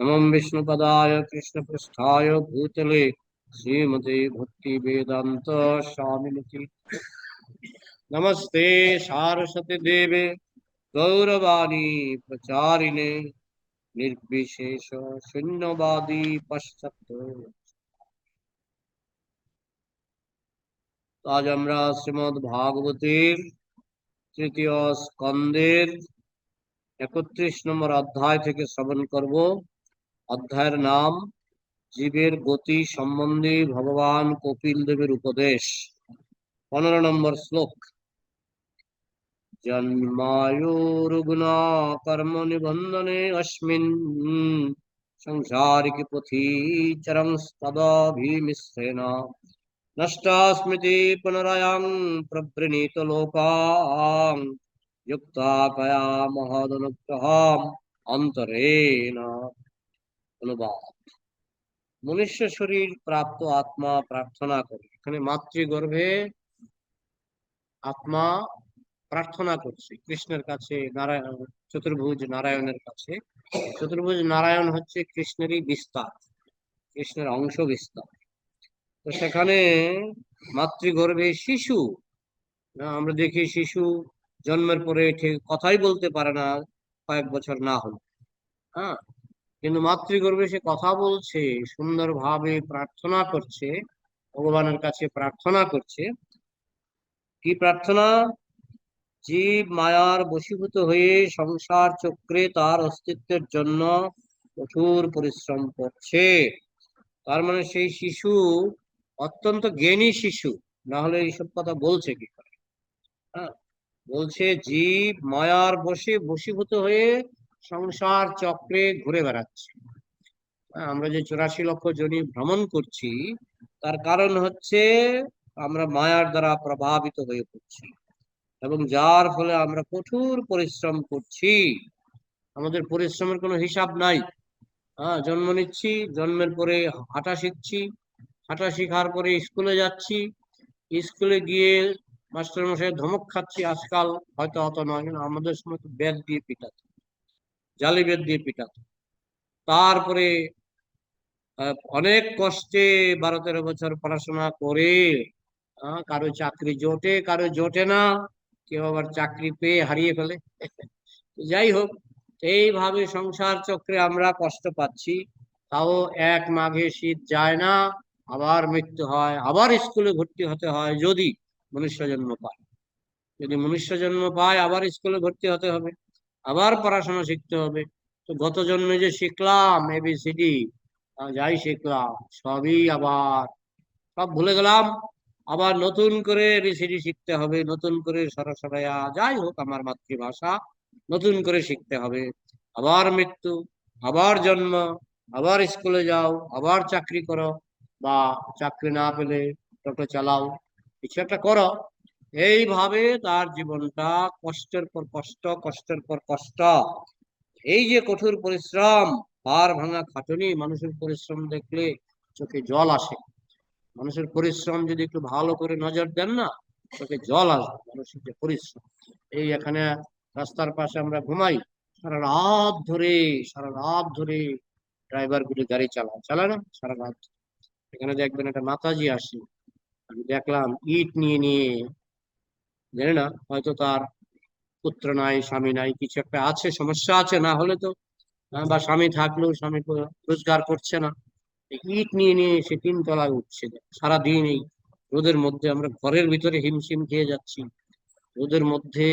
नमो विष्णुपदाय कृष्णपृष्ठाय भूतले श्रीमते भक्ति वेदांत स्वामिनिति। नमस्ते सारस्वती देवे गौरवाणी प्रचारिणे निर्विशेष शून्यवादी पश्चात्। আজ আমরা শ্রীমদ্ ভাগবতের তৃতীয় স্কন্দের 31 নম্বর অধ্যায় থেকে শ্রবণ করব। অধ্যায়ের নাম জীবের গতি সম্বন্ধে ভগবান কপিল দেবের উপদেশ। 15 নম্বর শ্লোক। জন্মায়োরুগ্না কর্ম নিবন্ধনে অস্মিন সংসারিক পথি চরং তদভিমিশ্রেণ নষ্টাস্মৃতি পুনরায়ং প্রবৃণীত লোকাং युक्ता कया महदनुग्रहम् অন্তরেণ। অনুবাদ। মনুষ্য শরীর প্রাপ্ত আত্মা প্রার্থনা করে। এখানে মাতৃগর্ভে আত্মা প্রার্থনা করছে কৃষ্ণের কাছে, নারায়ণ চতুর্ভুজ নারায়ণের কাছে। চতুর্ভুজ নারায়ণ হচ্ছে কৃষ্ণেরই বিস্তার, কৃষ্ণের অংশ বিস্তার। তো সেখানে মাতৃগর্ভে শিশু, আমরা দেখি শিশু জন্মের পরে ঠিক কথাই বলতে পারে না কয়েক বছর না হলে, হ্যাঁ, কিন্তু মাতৃগর্ভে সে কথা বলছে, সুন্দরভাবে প্রার্থনা করছে, ভগবানের কাছে প্রার্থনা করছে। কি প্রার্থনা? জীব মায়ার বশীভূত হয়ে সংসার চক্রে তার অস্তিত্বের জন্য কঠোর পরিশ্রম করছে। তার মানে সেই শিশু অত্যন্ত জ্ঞানী শিশু, না হলে এইসব কথা বলছে কি করে? হ্যাঁ, বলছে জীব মায়ার বশীভূত হয়ে সংসার চক্রে ঘুরে বেড়াচ্ছে। আমরা যে 84 লক্ষ যোনি ভ্রমণ করছি, তার কারণ হচ্ছে আমরা মায়ার দ্বারা প্রভাবিত হয়ে পড়ছি, এবং যার ফলে আমরা কঠোর পরিশ্রম করছি। আমাদের পরিশ্রমের কোনো হিসাব নাই। হ্যাঁ, জন্ম নিচ্ছি, জন্মের পরে হাঁটা শিখছি, হাঁটা শেখার পরে স্কুলে যাচ্ছি, স্কুলে গিয়ে মাস্টার মশাই ধমক খাচ্ছি। আজকাল হয়তো অত নয়, কিন্তু আমাদের সময় তো বেত দিয়ে পিটাতো, জালি বেত দিয়ে পিটাতো। তারপরে অনেক কষ্টে 12-13 বছর পড়াশোনা করে কারো চাকরি জোটে, কারো জোটে না, কেউ আবার চাকরি পেয়ে হারিয়ে ফেলে। যাই হোক, এইভাবে সংসার চক্রে আমরা কষ্ট পাচ্ছি। তাও এক মাঘে শীত যায় না, আবার মৃত্যু হয়, আবার স্কুলে ভর্তি হতে হয় যদি মনুষ্য জন্ম পায়। যদি মনুষ্য জন্ম পায় আবার স্কুলে ভর্তি হতে হবে, আবার পড়াশোনা শিখতে হবে। তো গত জন্মে যে শিখলাম এবিসিডি, যাই শিখলাম সবই আবার সব ভুলে গেলাম। আবার নতুন করে এবিসিডি শিখতে হবে, নতুন করে সরসরাইয়া যাই হোক আমার মাতৃভাষা নতুন করে শিখতে হবে। আবার মৃত্যু, আবার জন্ম, আবার স্কুলে যাও, আবার চাকরি করো, বা চাকরি না পেলে টোটো চালাও, কিছু একটা করো। এইভাবে তার জীবনটা কষ্টের পর কষ্ট, কষ্টের পর কষ্ট। এই যে কঠোর পরিশ্রম, হাড় ভাঙা খাটুনি, মানুষের পরিশ্রম দেখলে চোখে জল আসে। মানুষের পরিশ্রম যদি একটু ভালো করে নজর দেন না, চোখে জল আসবে মানুষের যে পরিশ্রম। এই এখানে রাস্তার পাশে আমরা ঘুমাই, সারা রাত ধরে, সারা রাত ধরে ড্রাইভার গুলো গাড়ি চালায় না সারা রাত। এখানে দেখবেন একটা মাতাজি আসে, আমি দেখলাম ইট নিয়ে নিয়ে, জানি না হয়তো তার পুত্র নাই, স্বামী নাই, কিছু একটা আছে, সমস্যা আছে, না হলে তো বা স্বামী থাকলেও স্বামী রোজগার করছে না, ইট নিয়ে নিয়ে সে 3 তলায় উঠছে। সারাদিন এই রোদের মধ্যে আমরা ঘরের ভিতরে হিমশিম খেয়ে যাচ্ছি, রোদের মধ্যে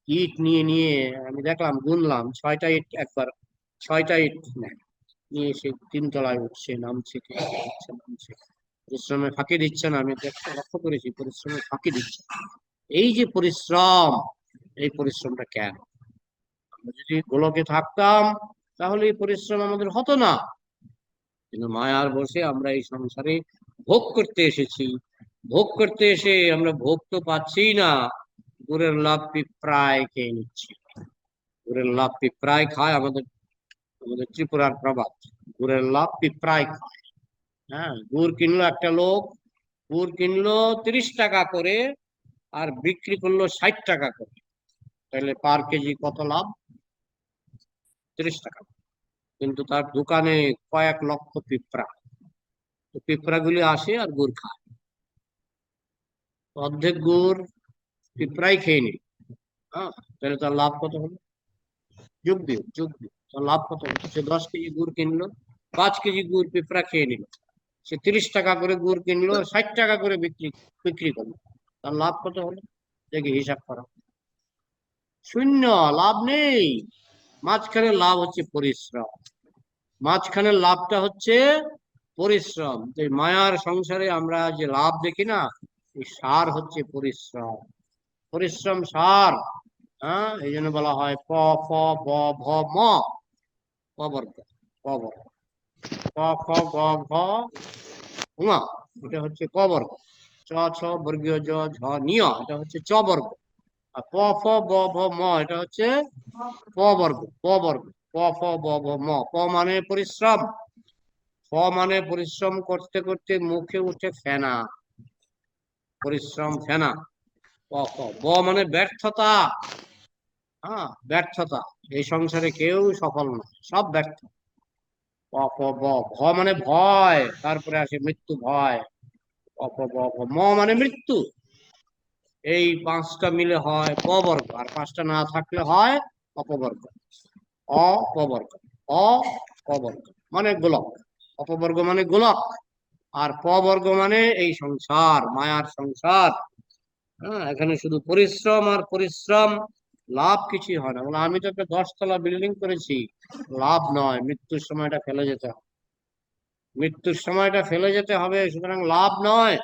ইট নিয়ে নিয়ে। আমি দেখলাম, গুনলাম 6টা ইট একবার, 6টা ইট নেয়, নিয়ে সে 3 তলায় উঠছে, নামছে, নামছে। পরিশ্রমে ফাঁকি দিচ্ছে না, আমি লক্ষ্য করেছি পরিশ্রমে ফাঁকি দিচ্ছে। এই যে পরিশ্রম, এই পরিশ্রমটা কেন? আমরা যদি গোলকে থাকতাম তাহলে এই পরিশ্রম আমাদের হতো না। কিন্তু মায়ার বসে আমরা এই সংসারে ভোগ করতে এসেছি। ভোগ করতে এসে আমরা ভোগ তো পাচ্ছি না, গুড়ের লাভ পিঁপড়ায় খেয়ে নিচ্ছি। গুড়ের লাভ পিঁপড়ায় খায়, আমাদের আমাদের ত্রিপুরার প্রবাদ, গুড়ের লাভ পিঁপড়ায় খায়। হ্যাঁ, গুড় কিনলো একটা লোক, গুড় কিনলো 30 টাকা করে, আর বিক্রি করলো 60 টাকা করে। তাহলে পার কেজি কত লাভ? 30 টাকা। কিন্তু তার দোকানে কয়েক লক্ষ পিঁপড়া। তো পিঁপড়াগুলি আসে আর গুড় খায়। অর্ধেক গুড় পিঁপড়াই খেয়ে নিল। হ্যাঁ, তাহলে তার লাভ কত হলো? যোগ দিও, তার লাভ কত হলো? সে 10 কেজি গুড় কিনলো, 5 কেজি গুড় পিঁপড়া খেয়ে নিল। সে 30 টাকা করে গুড় কিনলো, 60 টাকা করে বিক্রি বিক্রি করলো। তার লাভ কত হলো? দেখি হিসাব করা। শূন্য। লাভ নেই। মাঝখানে লাভ হচ্ছে পরিশ্রম। মাঝখানের লাভটা হচ্ছে পরিশ্রম। তো এই মায়ার সংসারে আমরা যে লাভ দেখি না, এই সার হচ্ছে পরিশ্রম। পরিশ্রম সার। হ্যাঁ, এই জন্য বলা হয় প, ফ, ব, ভ, ম। ক বর্গ। ক বর্গ। ক, খ, গ, ঘ, ঙ। এটা হচ্ছে ক বর্গ। চ, ছ, বর্গীয় জ, ঝ, নিয়, এটা হচ্ছে চ বর্গ। আর প, ফ, ব, ভ, ম, এটা হচ্ছে প বর্গ। প বর্গ। প, ফ, ব, ভ, ম। প মানে পরিশ্রম। ফ মানে পরিশ্রম করতে করতে মুখে উঠে ফেনা। পরিশ্রম ফেনা। প, ফ। ব মানে ব্যর্থতা। হ্যাঁ, ব্যর্থতা। এই সংসারে কেউ সফল নয়, সব ব্যর্থ। প, ফ, ব। ভ মানে ভয়, তারপরে আসে মৃত্যু ভয়। প, ফ, ব, ভ। ম মানে মৃত্যু। এই পাঁচটা মিলে হয় প বর্গ, আর পাঁচটা না থাকলে হয় অপবর্গ। অপবর্গ। অপবর্গ মানে গোলক। অপবর্গ মানে গোলক। আর প বর্গ মানে এই সংসার, মায়ার সংসার। হ্যাঁ, এখানে শুধু পরিশ্রম আর পরিশ্রম, লাভ কিছুই হয় না। বলে আমি তো একটা 10 তলা বিল্ডিং করেছি, লাভ নয়, মৃত্যুর সময়টা ফেলে যেতে হবে। মৃত্যুর সময়টা ফেলে যেতে হবে, সুতরাং লাভ নয়।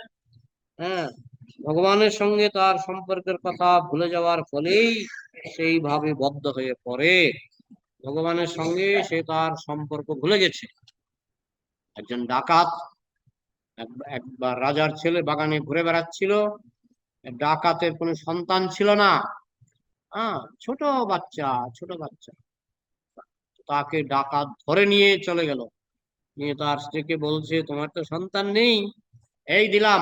হ্যাঁ, ভগবানের সঙ্গে তার সম্পর্কের কথা ভুলে যাওয়ার ফলেই সেইভাবে বদ্ধ হয়ে পড়ে। ভগবানের সঙ্গে সে তার সম্পর্ক ভুলে গেছে। একজন ডাকাত একবার রাজার ছেলে বাগানে ঘুরে বেড়াচ্ছিল। ডাকাতের কোনো সন্তান ছিল না। হ্যাঁ, ছোট বাচ্চা, ছোট বাচ্চা। তাকে ডাকাত ধরে নিয়ে চলে গেল। নিয়ে তার স্ত্রীকে বলছে, তোমার তো সন্তান নেই, এই দিলাম।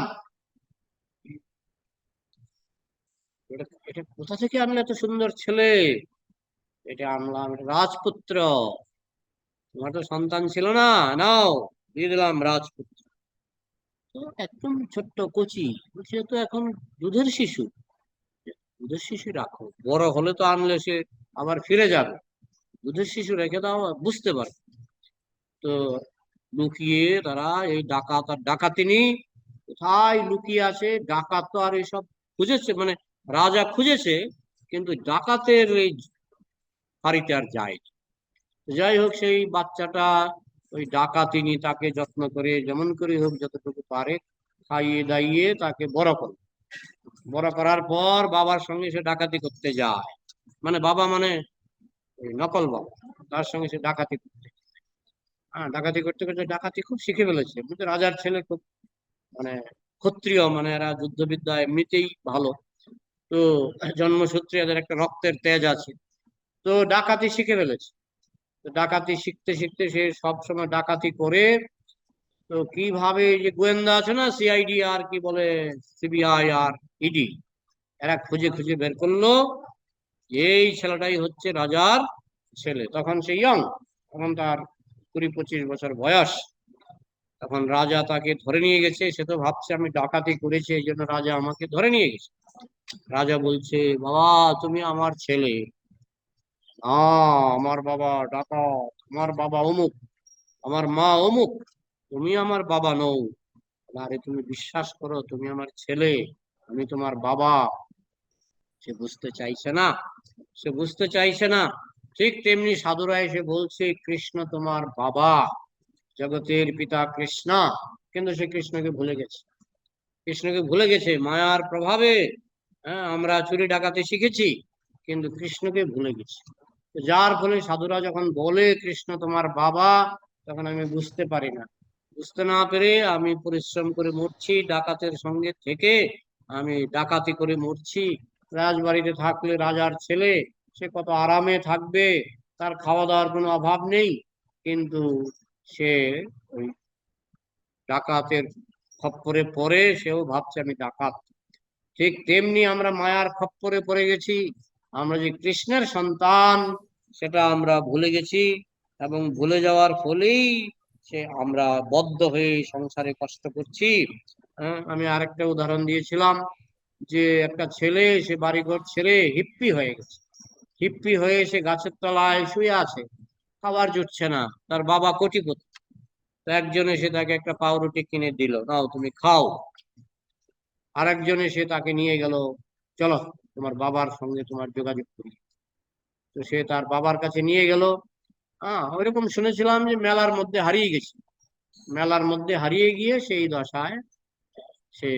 এটা এটা কোথা থেকে আনলে এত সুন্দর ছেলে? এটা আনলাম, এটা রাজপুত্র। তোমার তো সন্তান ছিল না, নাও, দিয়ে দিলাম রাজপুত্র। তো একদম ছোট্ট কচি, সে তো এখন দুধের শিশু। দুধের শিশু রাখো, বড় হলে তো আনলে সে আবার ফিরে যাবে। দুধের শিশু রেখে দাও, বুঝতে পারবে। তো লুকিয়ে তারা এই ডাকাত আর ডাকাতিনি কোথায় লুকিয়ে আছে। ডাকাত তো আর এইসব খুঁজেছে, মানে রাজা খুঁজেছে, কিন্তু ডাকাতের এই ফাঁড়িতে আর যায়। যাই হোক, সেই বাচ্চাটা ওই ডাকাতিনি তাকে যত্ন করে যেমন করে হোক যতটুকু পারে খাইয়ে দাইয়ে তাকে বড় করে। বড় করার পর বাবার সঙ্গে সে ডাকাতি করতে যায়। মানে বাবা মানে ওই নকল বাবা, তার সঙ্গে সে ডাকাতি করতে। হ্যাঁ, ডাকাতি করতে করতে ডাকাতি খুব শিখে ফেলেছে, কিন্তু রাজার ছেলে খুব মানে ক্ষত্রিয়, মানে এরা যুদ্ধবিদ্যা এমনিতেই ভালো। তো জন্মসূত্রে এদের একটা রক্তের তেজ আছে। তো ডাকাতি শিখে ফেলেছে। তো ডাকাতি শিখতে শিখতে সে সব সময় ডাকাতি করে। তো কিভাবে, এই যে গোয়েন্দা আছে না, সিআইডি আর কি বলে, সিবিআই আর ইডি, এরা খুঁজে খুঁজে বের করলো এই ছেলেটাই হচ্ছে রাজার ছেলে। তখন সে ইয়ং, তখন তার 20-25 বছর বয়স। তখন রাজা তাকে ধরে নিয়ে গেছে। সে তো ভাবছে আমি ডাকাতি করেছি, এই জন্য রাজা আমাকে ধরে নিয়ে গেছে। রাজা বলছে, বাবা তুমি আমার ছেলে না, আমার বাবা ডাকাত, আমার বাবা অমুক, আমার মা অমুক, তুমি আমার বাবা নও। আরে তুমি বিশ্বাস করো, তুমি আমার ছেলে, আমি তোমার বাবা। সে বুঝতে চাইছে না। সে বুঝতে চাইছে না। ঠিক তেমনি সাধুরা এসে বলছে, কৃষ্ণ তোমার বাবা, জগতের পিতা কৃষ্ণ। কিন্তু সে কৃষ্ণকে ভুলে গেছে। কৃষ্ণকে ভুলে গেছে মায়ার প্রভাবে। হ্যাঁ, আমরা চুরি ডাকাতি শিখেছি, কিন্তু কৃষ্ণকে ভুলে গেছি। তো যার ফলে সাধুরা যখন বলে কৃষ্ণ তোমার বাবা, তখন আমি বুঝতে পারি না। বুঝতে না পেরে আমি পরিশ্রম করে মরছি, ডাকাতের সঙ্গে থেকে আমি ডাকাতি করে মরছি। রাজবাড়িতে থাকলে রাজার ছেলে, সে কত আরামে থাকবে, তার খাওয়া দাওয়ার কোনো অভাব নেই। কিন্তু সে ওই ডাকাতের খপ্পরে পড়ে, সেও ভাবছে আমি ডাকাত। ঠিক তেমনি আমরা মায়ার খপ্পরে পড়ে গেছি। আমরা যে কৃষ্ণের সন্তান, সেটা আমরা ভুলে গেছি। এবং ভুলে যাওয়ার ফলেই সে আমরা বদ্ধ হয়ে সংসারে কষ্ট করছি। হ্যাঁ, আমি আরেকটা উদাহরণ দিয়েছিলাম যে একটা ছেলে সে বাড়িঘর ছেড়ে হিপ্পি হয়ে গেছে। হিপ্পি হয়ে সে গাছের তলায় শুয়ে আছে, খাবার জুটছে না, তার বাবা কোটিপতি। তো একজন এসে তাকে একটা পাউরুটি কিনে দিল, নাও তুমি খাও। আরেকজন এসে তাকে নিয়ে গেল, চলো তোমার বাবার সঙ্গে তোমার যোগাযোগ করি। তো সে তার বাবার কাছে নিয়ে গেল। ওইরকম শুনেছিলাম যে মেলার মধ্যে হারিয়ে গেছে। মেলার মধ্যে হারিয়ে গিয়ে সেই দশায় সে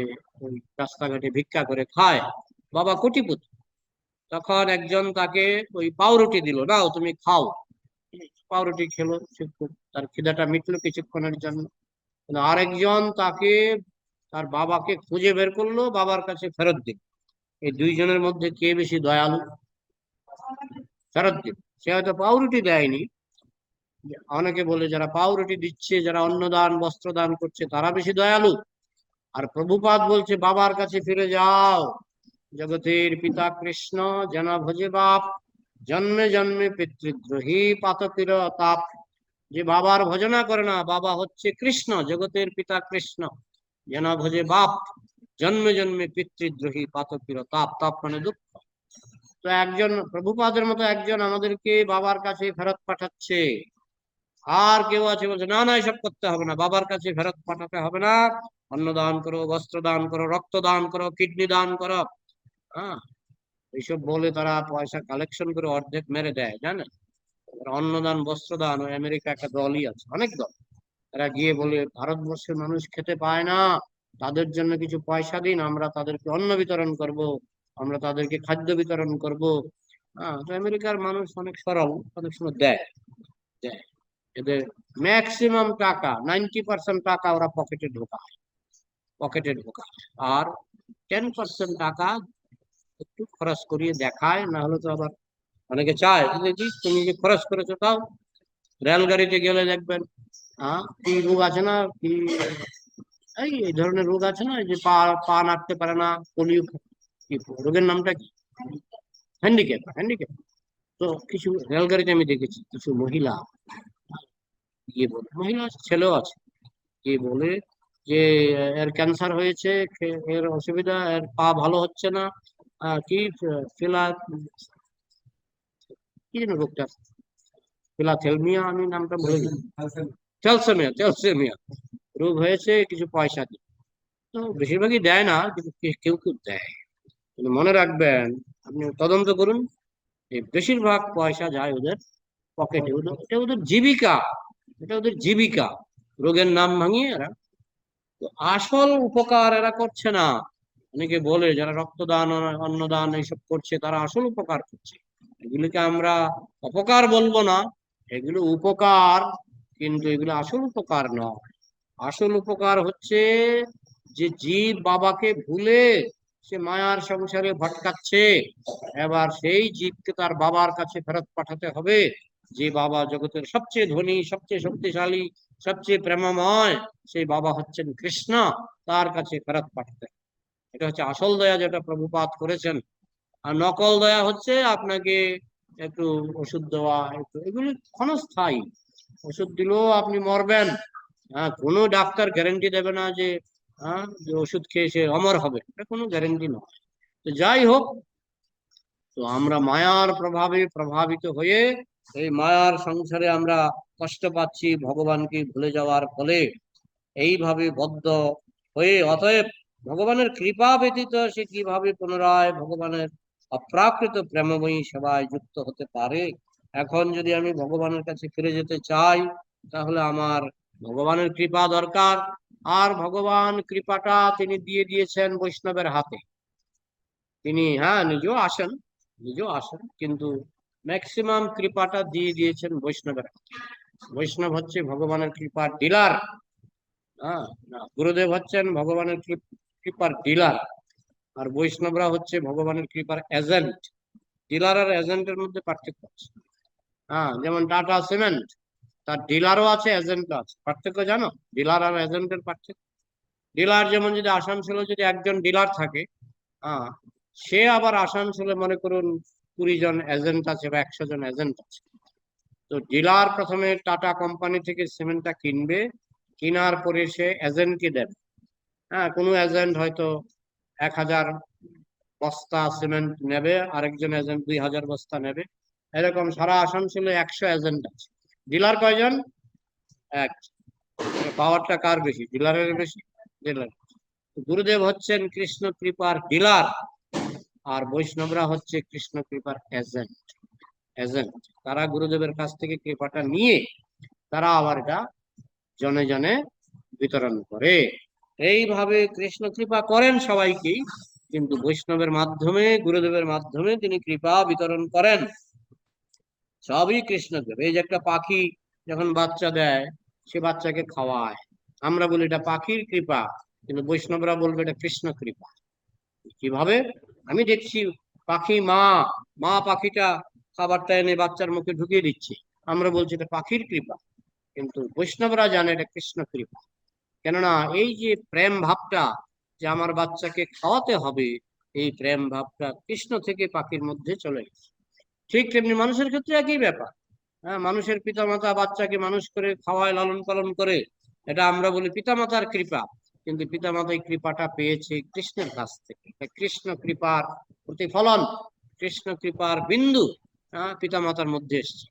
ওই রাস্তাঘাটে ভিক্ষা করে খায়, বাবা কোটিপতি। তখন একজন তাকে ওই পাউরুটি দিল, নাও তুমি খাও। পাউরুটি খেলো, সে তার খিদাটা মিটলো কিছুক্ষণের জন্য। কিন্তু আরেকজন তাকে, তার বাবাকে খুঁজে বের করলো, বাবার কাছে ফেরত দিল। এই দুইজনের মধ্যে কে বেশি দয়ালু? ফেরত দিল। সে হয়তো পাউরুটি দেয়নি। অনেকে বলে যারা পাউরুটি দিচ্ছে, যারা অন্নদান বস্ত্র দান করছে, তারা বেশি দয়ালু। আর প্রভুপাদ বলছে বাবার কাছে ফিরে যাও। জগতের পিতা কৃষ্ণ, জন ভজে বাপ, জন্মে জন্মে পিতৃদ্রোহী পাতকির তাপ। যে বাবার ভজনা করে না, বাবা হচ্ছে কৃষ্ণ, জগতের পিতা কৃষ্ণ। জন ভজে বাপ, জন্মে জন্মে পিতৃদ্রোহী পাতকির তাপ। তাপ মানে দুঃখ। তো একজন প্রভুপাদের মতো একজন আমাদেরকে বাবার কাছে ফেরত পাঠাচ্ছে। আর কেউ আছে বলছে না না, এসব করতে হবে না, বাবার কাছে ফেরত পাঠাতে হবে না, অন্ন দান করো, বস্ত্র দান করো, রক্ত দান করো, কিডনি দান করো। হ্যাঁ, এইসব বলে তারা পয়সা কালেকশন করে অর্ধেক মেরে দেয়, জানেন? অন্নদান বস্ত্রদান, ওই আমেরিকা একটা দলই আছে, অনেক দল। এরা গিয়ে বলে ভারতবর্ষের মানুষ খেতে পায় না, তাদের জন্য কিছু পয়সা দিন, আমরা তাদেরকে অন্ন বিতরণ করব, আমরা তাদেরকে খাদ্য বিতরণ করব। তো আমেরিকার মানুষ অনেক সরল, অনেক সময় দেয় দেয়। এদের ম্যাক্সিমাম টাকা, 90% টাকা ওরা পকেটে ঢোকায়। আর 10% টাকা একটু খরচ করিয়ে দেখায়, না হলে তো আবার অনেকে চায় যে জি তুমি যে খরচ করেছো তাও। রেলগাড়িতে গেলে দেখবেন, কি রোগ আছে না, কি এই এই ধরনের রোগ আছে না, এই যে পা পা নাড়তে পারে না, পোলিও, কি রোগের নামটা কি, হ্যান্ডিক্যাপ। তো কিছু রেলগাড়িতে আমি দেখেছি কিছু মহিলা গিয়ে বলে, মহিলা ছেলেও আছে, গিয়ে বলে যে এর ক্যান্সার হয়েছে, এর অসুবিধা, এর পা ভালো হচ্ছে না। কি ফিলা, কি যেন রোগটা, ফিলাথেলমিয়া, আমি নামটা ভুলে গেছি। থ্যালাসেমিয়া রোগ হয়েছে, কিছু পয়সা দিই। তো বেশিরভাগই দেয় না, কিন্তু কেউ কেউ দেয়। কিন্তু মনে রাখবেন, আপনি তদন্ত করুন, এই বেশিরভাগ পয়সা যায় ওদের পকেটে। এটা ওদের জীবিকা, এটা ওদের জীবিকা। রোগের নাম ভাঙিয়ে এরা, তো আসল উপকার এরা করছে না। অনেকে বলে যারা রক্তদান, অন্নদান এইসব করছে, তারা আসল উপকার করছে। এগুলিকে আমরা অপকার বলবো না, এগুলো উপকার, কিন্তু এগুলো আসল উপকার নয়। আসল উপকার হচ্ছে যে জীব বাবাকে ভুলে সে মায়ার সংসারে ভটকাচ্ছে, এবার সেই জীবকে তার বাবার কাছে ফেরত পাঠাতে হবে। যে বাবা জগতের সবচেয়ে ধনী, সবচেয়ে শক্তিশালী, সবচেয়ে প্রেমময়, সেই বাবা হচ্ছেন কৃষ্ণ, তার কাছে ফেরত পাঠাতে হবে। এটা হচ্ছে আসল দয়া, যেটা প্রভুপাত করেছেন। আর নকল দয়া হচ্ছে আপনাকে একটু ওষুধ দেওয়া, একটু, এগুলি ক্ষণস্থায়ী। ওষুধ দিলেও আপনি মরবেন। কোনো ডাক্তার গ্যারেন্টি দেবে না যে যে ওষুধ খেয়ে সে অমর হবে, এটা কোনো গ্যারেন্টি নয়। তো যাই হোক, তো আমরা মায়ার প্রভাবে প্রভাবিত হয়ে এই মায়ার সংসারে আমরা কষ্ট পাচ্ছি ভগবানকে ভুলে যাওয়ার ফলে। এইভাবে বদ্ধ হয়ে, অতএব ভগবানের কৃপা ব্যতীত সে কিভাবে পুনরায় ভগবানের অপ্রাকৃত প্রেমময়ী সেবায় যুক্ত হতে পারে? এখন যদি আমি ভগবানের কাছে ফিরে যেতে চাই, তাহলে আমার ভগবানের কৃপা দরকার। আর ভগবান কৃপাটা তিনি দিয়ে দিয়েছেন বৈষ্ণবের হাতে। তিনি নিজেও আসেন, কিন্তু ম্যাক্সিমাম কৃপাটা দিয়ে দিয়েছেন বৈষ্ণবের হাতে। বৈষ্ণব হচ্ছে ভগবানের কৃপার ডিলার। না, গুরুদেব হচ্ছেন ভগবানের কৃপার ডিলার, আর বৈষ্ণবরা হচ্ছে ভগবানের কৃপার এজেন্ট। ডিলার আর এজেন্টের মধ্যে পার্থক্য আছে। যেমন টাটা সিমেন্ট, তার ডিলারও আছে, এজেন্টও আছে। পার্থক্য জানো ডিলার আর এজেন্টের পার্থক্য? ডিলার যেমন, যদি আসানসোলে যদি একজন ডিলার থাকে, হ্যাঁ, সে আবার আসানসোলে মনে করুন 20 জন এজেন্ট আছে বা 100 জন এজেন্ট আছে। তো তো ডিলার প্রথমে টাটা কোম্পানি থেকে সিমেন্টটা কিনবে, কেনার পরে সে এজেন্টকে দেবে। হ্যাঁ, কোনো এজেন্ট হয়তো 1000 বস্তা সিমেন্ট নেবে, আরেকজন এজেন্ট 2000 বস্তা নেবে। এরকম সারা আসানসোলে 100 এজেন্ট আছে। ডিলার কয়জন? এক। পাওয়ারটা কার বেশি? ডিলারের বেশি। ডিলার। গুরুদেব হচ্ছেন কৃষ্ণ কৃপার ডিলার, আর বৈষ্ণবরা হচ্ছে কৃষ্ণ কৃপার এজেন্ট। এজেন্ট তারা গুরুদেবের কাছ থেকে কৃপাটা নিয়ে তারা আবার এটা জনে জনে বিতরণ করে। এইভাবে কৃষ্ণ কৃপা করেন সবাইকেই, কিন্তু বৈষ্ণবের মাধ্যমে, গুরুদেবের মাধ্যমে তিনি কৃপা বিতরণ করেন। সবই কৃষ্ণদেব। এই যে একটা পাখি যখন বাচ্চা দেয়, সে বাচ্চাকে খাওয়ায়, আমরা বলি এটা পাখির কৃপা, কিন্তু বৈষ্ণবরা বলবে এটা কৃষ্ণ কৃপা। কিভাবে? আমি দেখছি পাখি মা মা পাখিটা খাবারটা এনে বাচ্চার মুখে ঢুকিয়ে দিচ্ছে, আমরা বলছি এটা পাখির কৃপা, কিন্তু বৈষ্ণবরা জানে এটা কৃষ্ণ কৃপা। কেননা এই যে প্রেম ভাবটা, যে আমার বাচ্চাকে খাওয়াতে হবে, এই প্রেম ভাবটা কৃষ্ণ থেকে পাখির মধ্যে চলে গেছে। ঠিক তেমনি মানুষের ক্ষেত্রে একই ব্যাপার। হ্যাঁ, মানুষের পিতামাতা বাচ্চাকে মানুষ করে খাওয়ায়, লালন পালন করে, এটা আমরা বলি পিতামাতার কৃপা, কিন্তু পিতামাতা এই কৃপাটা পেয়েছে কৃষ্ণের কাছ থেকে। কৃষ্ণ কৃপার প্রতিফলন, কৃষ্ণ কৃপার বিন্দু পিতামাতার মধ্যে এসছে।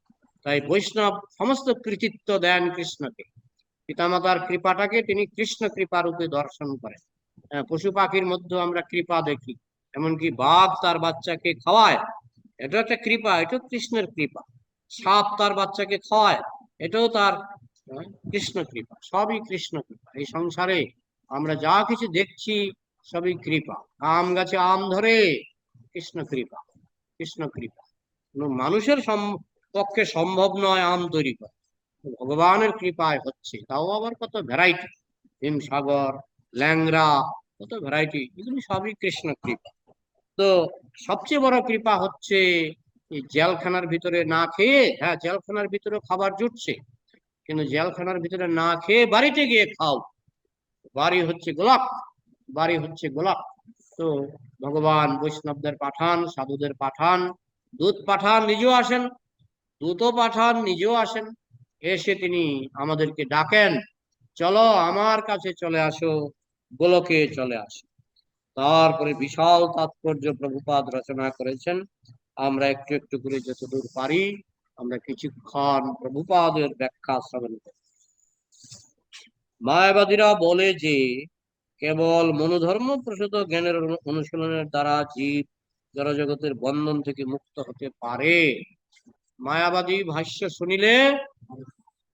তাই বৈষ্ণব সমস্ত কৃতিত্ব দেন কৃষ্ণকে। পিতামাতার কৃপাটাকে তিনি কৃষ্ণ কৃপা রূপে দর্শন করেন। পশু পাখির মধ্যে আমরা কৃপা দেখি, এমনকি বাঘ তার বাচ্চাকে খাওয়ায়, এটা একটা কৃপা, এটা কৃষ্ণের কৃপা। সাপ তার বাচ্চাকে খাওয়ায়, এটাও তার কৃষ্ণ কৃপা। সবই কৃষ্ণ কৃপা। এই সংসারে আমরা যা কিছু দেখছি সবই কৃপা। আম গাছে আম ধরে, কৃষ্ণ কৃপা, কৃষ্ণ কৃপা। মানুষের পক্ষে সম্ভব নয় আম তৈরি করা, ভগবানের কৃপায় হচ্ছে। তাও আবার কত ভ্যারাইটি, হিমসাগর, ল্যাংড়া, কত ভ্যারাইটি, এগুলি সবই কৃষ্ণ কৃপা। তো সবচেয়ে বড় কৃপা হচ্ছে এই জেলখানার ভিতরে না খেয়ে, হ্যাঁ জেলখানার ভিতরে খাবার জুটছে, কিন্তু জেলখানার ভিতরে না খেয়ে বাড়িতে গিয়ে খাও, বাড়ি হচ্ছে গোলাপ, বাড়ি হচ্ছে গোলাপ। তো ভগবান বৈষ্ণবদের পাঠান, সাধুদের পাঠান, দূত পাঠান, নিজেও আসেন, দূতও পাঠান, নিজেও আসেন, এসে তিনি আমাদেরকে ডাকেন, চলো আমার কাছে চলে আসো, গোলকে চলে আসো। তারপরে বিশাল তাৎপর্য প্রভুপাদ রচনা করেছেন। আমরা একটু একটু করে যতদূর পারি আমরা কিছুক্ষণ প্রভুপাদের ব্যাখ্যা শ্রবণ করি। মায়াবাদীরা বলে যে কেবল মনোধর্ম প্রসূত জ্ঞানের অনুশীলনের দ্বারা জীব জড়জগতের বন্ধন থেকে মুক্ত হতে পারে। মায়াবাদী ভাষ্য শুনিলে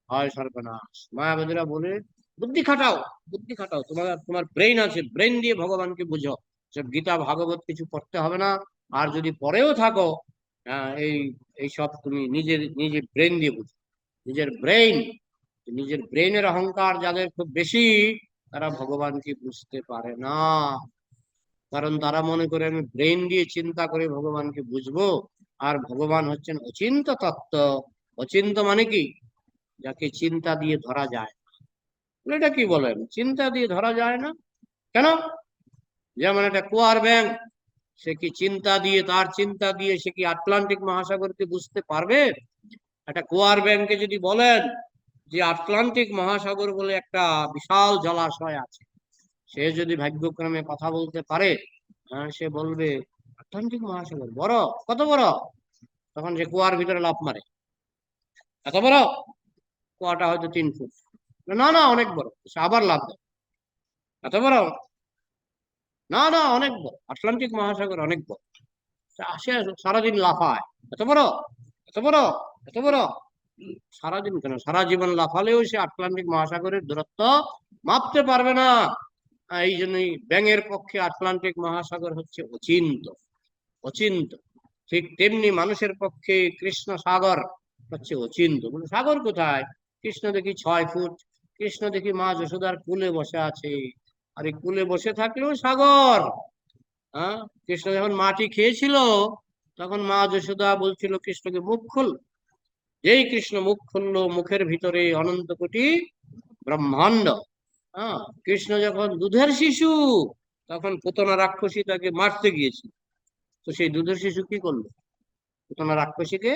হয় সর্বনাশ। মায়াবাদীরা বলে বুদ্ধি খাটাও, বুদ্ধি খাটাও, তোমার ব্রেন আছে, ব্রেন দিয়ে ভগবানকে বুঝো, সব গীতা ভাগবত কিছু পড়তে হবে না। আর যদি পড়েও থাকো, এই এইসব তুমি নিজের ব্রেন দিয়ে বুঝো। নিজের ব্রেনের অহংকার যাদের খুব বেশি, তারা ভগবানকে বুঝতে পারে না। কারণ তারা মনে করে আমি ব্রেন দিয়ে চিন্তা করে ভগবানকে বুঝবো, আর ভগবান হচ্ছেন অচিন্ত তত্ত্ব। অচিন্ত মানে কি? যাকে চিন্তা দিয়ে ধরা যায়। এটা কি বলেন, চিন্তা দিয়ে ধরা যায় না কেন? যেমন একটা কুয়ার ব্যাঙ, সে কি চিন্তা দিয়ে, তার চিন্তা দিয়ে সে কি আটলান্টিক মহাসাগরকে বুঝতে পারবে? একটা কুয়ার ব্যাঙকে যদি বলেন যে আটলান্টিক মহাসাগর বলে একটা বিশাল জলাশয় আছে, সে যদি ভাগ্যক্রমে কথা বলতে পারে, সে বলবে আটলান্টিক মহাসাগর বড়, কত বড়? তখন সে কুয়ার ভিতরে লাফ মারে, এত বড়? কুয়াটা হয়তো 3 ফুট। না না অনেক বড়। সে আবার লাফ দেয়, এত বড়? না না অনেক বড়, আটলান্টিক মহাসাগর অনেক বড়। সে সারাদিন লাফায়, এত বড়, এত বড়, এত বড়। সারাদিন কেন, সারা জীবন লাফালেও সে আটলান্টিক মহাসাগরের দূরত্ব মাপতে পারবে না। এই জন্যই ব্যাঙের পক্ষে আটলান্টিক মহাসাগর হচ্ছে অচিন্ত, অচিন্ত। ঠিক তেমনি মানুষের পক্ষে কৃষ্ণ সাগর হচ্ছে অচিন্ত। সাগর কোথায়? কৃষ্ণ দেখি 6 ফুট, কৃষ্ণ দেখি মা যশোদার কুলে বসে আছে, আর এই কুলে বসে থাকলেও সাগর। কৃষ্ণ যখন মাটি খেয়েছিল, তখন মা যশোদা বলছিল কৃষ্ণকে মুখ খুল। যেই কৃষ্ণ মুখ খুললো, মুখের ভিতরে অনন্ত কোটি ব্রহ্মাণ্ড। কৃষ্ণ যখন দুধের শিশু, তখন পুতনা রাক্ষসী তাকে মারতে গিয়েছিল, তো সেই দুধের শিশু কি করলো? পুতনা রাক্ষসীকে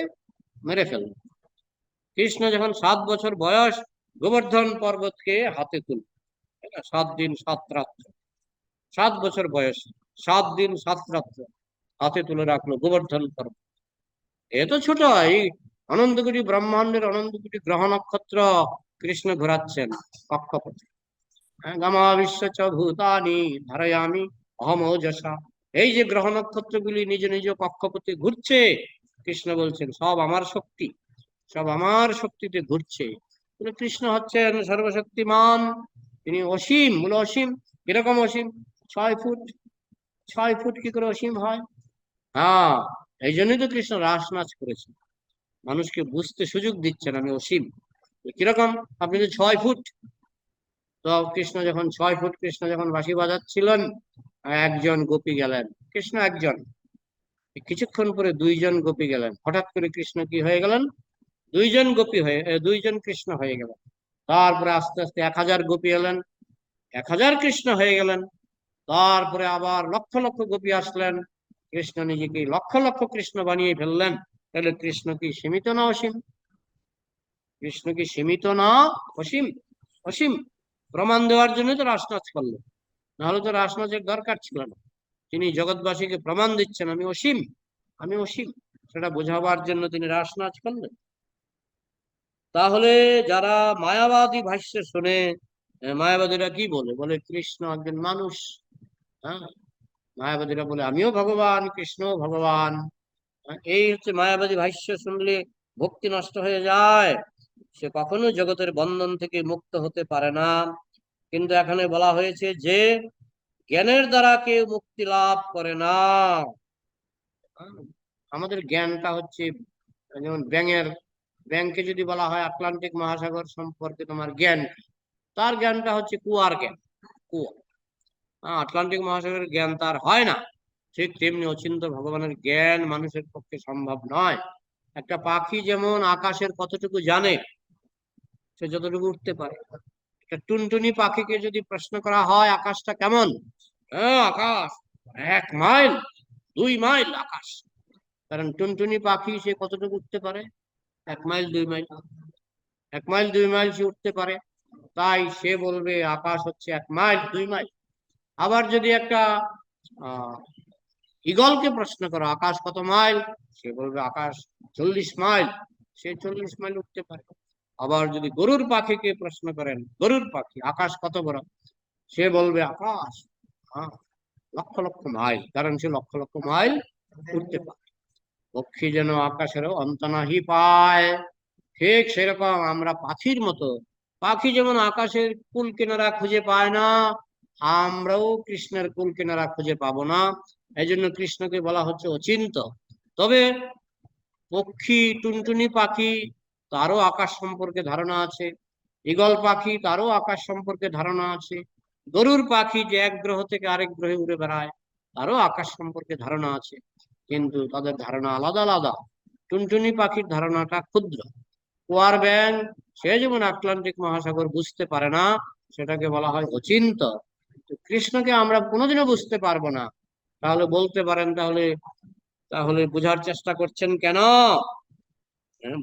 মেরে ফেললো। কৃষ্ণ যখন 7 বছর বয়স গোবর্ধন পর্বতকে হাতে তুল, 7 দিন 7 রাত্র, 7 বছর বয়স, 7 দিন 7 রাত্র হাতে তুলে রাখলো গোবর্ধন পর্বত। এ তো ছোট, এই অনন্ত কোটি ব্রহ্মাণ্ডের অনন্ত কোটি গ্রহ নক্ষত্র কৃষ্ণ ঘোরাচ্ছেন কক্ষপথে। গামা বিশ্ব চ ভূতানি ধারয়ামি অহম ওজসা। এই যে গ্রহ নক্ষত্রগুলি নিজ নিজ কক্ষপথে ঘুরছে, কৃষ্ণ বলছেন সব আমার শক্তি, সব আমার শক্তিতে ঘুরছে। কৃষ্ণ হচ্ছেন সর্বশক্তিমান, তিনি অসীম। বলে অসীম কিরকম অসীম? 6 ফুট। 6 ফুট কি করে অসীম হয়? হ্যাঁ, এই জন্যই তো কৃষ্ণ রাস নাচ করেছেন, মানুষকে বুঝতে সুযোগ দিচ্ছেন আমি অসীম। কিরকম? আপনি তো 6 ফুট। তো কৃষ্ণ যখন 6 ফুট, কৃষ্ণ যখন বাঁশি বাজাচ্ছিলেন, একজন গোপী গেলেন, কৃষ্ণ একজন। কিছুক্ষণ পরে 2জন গোপী গেলেন, হঠাৎ করে কৃষ্ণ কি হয়ে গেলেন? 2জন গোপী হয়ে 2জন কৃষ্ণ হয়ে গেলেন। তারপরে আস্তে আস্তে 1000 গোপী এলেন, 1000 কৃষ্ণ হয়ে গেলেন। তারপরে আবার লক্ষ লক্ষ গোপী আসলেন, কৃষ্ণ নিজেকে লক্ষ লক্ষ কৃষ্ণ বানিয়ে ফেললেন। তাহলে কৃষ্ণ কি সীমিত না অসীম? কৃষ্ণ কি সীমিত না অসীম? অসীম। প্রমাণ দেওয়ার জন্য তো রাসনাচ করলেন, নাহলে তো রাসনাচের দরকার ছিল না। তিনি জগৎবাসীকে প্রমাণ দিচ্ছেন আমি অসীম, আমি অসীম, সেটা বোঝাবার জন্য তিনি রাসনাচ করলেন। তাহলে যারা মায়াবাদী ভাষ্য শুনে, মায়াবাদীরা কি বলে? বলে কৃষ্ণ একজন মানুষ। হ্যাঁ, মায়াবাদীরা বলে আমিও ভগবান, কৃষ্ণ ভগবান। এই হচ্ছে মায়াবাদী ভাষ্য শুনলে ভক্তি নষ্ট হয়ে যায়, সে কখনো জগতের বন্ধন থেকে মুক্ত হতে পারে না। কিন্তু এখানে বলা হয়েছে যে জ্ঞানের দ্বারা কেউ মুক্তি লাভ করে না। আমাদের জ্ঞানটা হচ্ছে যেমন ব্যাংকে যদি বলা হয় আটলান্টিক মহাসাগর সম্পর্কে তোমার জ্ঞান, তার জ্ঞানটা হচ্ছে কুয়ার জ্ঞান, কুয়া। আটলান্টিক মহাসাগরের জ্ঞান তার হয় না। ঠিক তেমনি অচিন্ত ভগবানের জ্ঞান মানুষের পক্ষে সম্ভব নয়। একটা পাখি যেমন আকাশের কতটুকু জানে, সে যতটুকু উঠতে পারে। একটা টুনটুনি পাখিকে যদি প্রশ্ন করা হয় আকাশটা কেমন, আকাশ 1 মাইল 2 মাইল আকাশ, কারণ টুনটুনি পাখি সে কতটুকু উঠতে পারে? 1 মাইল 2 মাইল, 1 মাইল 2 মাইল সে উঠতে পারে, তাই সে বলবে আকাশ হচ্ছে 1 মাইল 2 মাইল। আবার যদি একটা আহ ঈগলকে প্রশ্ন করো আকাশ কত মাইল, সে বলবে আকাশ 40 মাইল, সে 40 মাইল উঠতে পারে। আবার যদি গরুর পাখিকে প্রশ্ন করেন, গরুর পাখি আকাশ কত বড়, সে বলবে আকাশ লক্ষ লক্ষ মাইল, কারণ সে লক্ষ লক্ষ মাইল উঠতে পারে। পক্ষী যেন আকাশেরও অন্ত নাহি পায়, ঠিক সেরকম আমরা পাখির মতো, পাখি যেমন আকাশের কুল কিনারা খুঁজে পায় না, আমরাও কৃষ্ণের কুল কিনারা খুঁজে পাবো না। এই জন্য কৃষ্ণকে বলা হচ্ছে অচিন্ত। তবে পক্ষী টুনটুনি পাখি, তারও আকাশ সম্পর্কে ধারণা আছে। ঈগল পাখি, তারও আকাশ সম্পর্কে ধারণা আছে। গরুর পাখি যে এক গ্রহ থেকে আরেক গ্রহে উড়ে বেড়ায়, তারও আকাশ সম্পর্কে ধারণা আছে, কিন্তু তাদের ধারণা আলাদা আলাদা। টুনটুনি পাখির ধারণাটা ক্ষুদ্র। কুয়ার ব্যাং, সে যেমন আটলান্টিক মহাসাগর বুঝতে পারে না, সেটাকে বলা হয় অচিন্ত। কৃষ্ণকে আমরা কোনোদিনও বুঝতে পারবো না। তাহলে বলতে পারেন, তাহলে তাহলে বোঝার চেষ্টা করছেন কেন?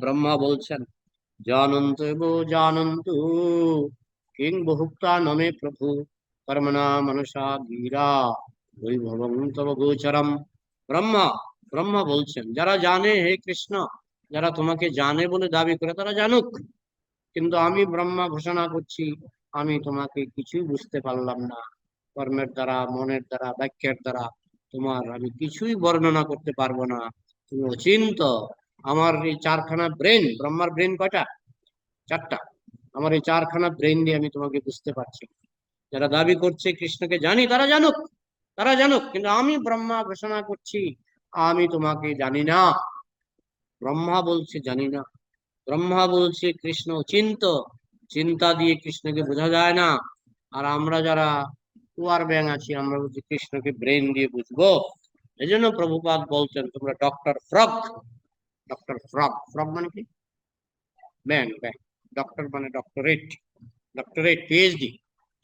ব্রহ্মা বলছেন জানন্তু গো জানন্তু কিং বহুক্তা নমে প্রভু কর্মণা মনসা গিরা বৈভবং তব গোচরম। ব্রহ্মা ব্রহ্মা বলছেন যারা জানে, হে কৃষ্ণ, যারা তোমাকে জানে বলে দাবি করে তারা জানুক, কিন্তু আমি ব্রহ্মা ঘোষণা করছি আমি তোমাকে কিছুই বুঝতে পারলাম না। কর্মের দ্বারা, মনের দ্বারা, বাক্যের দ্বারা তোমার আমি কিছুই বর্ণনা করতে পারবো না, তুমি অচিন্ত। আমার এই 4খানা ব্রেন, ব্রহ্মার ব্রেন কয়টা? 4টা। আমার এই 4খানা ব্রেন দিয়ে আমি তোমাকে বুঝতে পারছি। যারা দাবি করছে কৃষ্ণকে জানি, তারা জানুক, তারা জানুক, কিন্তু আমি ব্রহ্মা ঘোষণা করছি আমি তোমাকে জানি না। ব্রহ্মা বলছে জানি না, ব্রহ্মা বলছে কৃষ্ণ অচিন্ত, চিন্তা দিয়ে কৃষ্ণকে বোঝা যায় না। আর আমরা যারা কুয়ার ব্যাং আছি, আমরা বলছি কৃষ্ণকে ব্রেন দিয়ে বুঝবো। এই জন্য প্রভুপাদ বলছেন তোমরা doctor frog, doctor frog, frog মানে কি? ব্যাং, ব্যাং। ডক্টর মানে ডক্টরেট, ডক্টরেট পিএইচডি।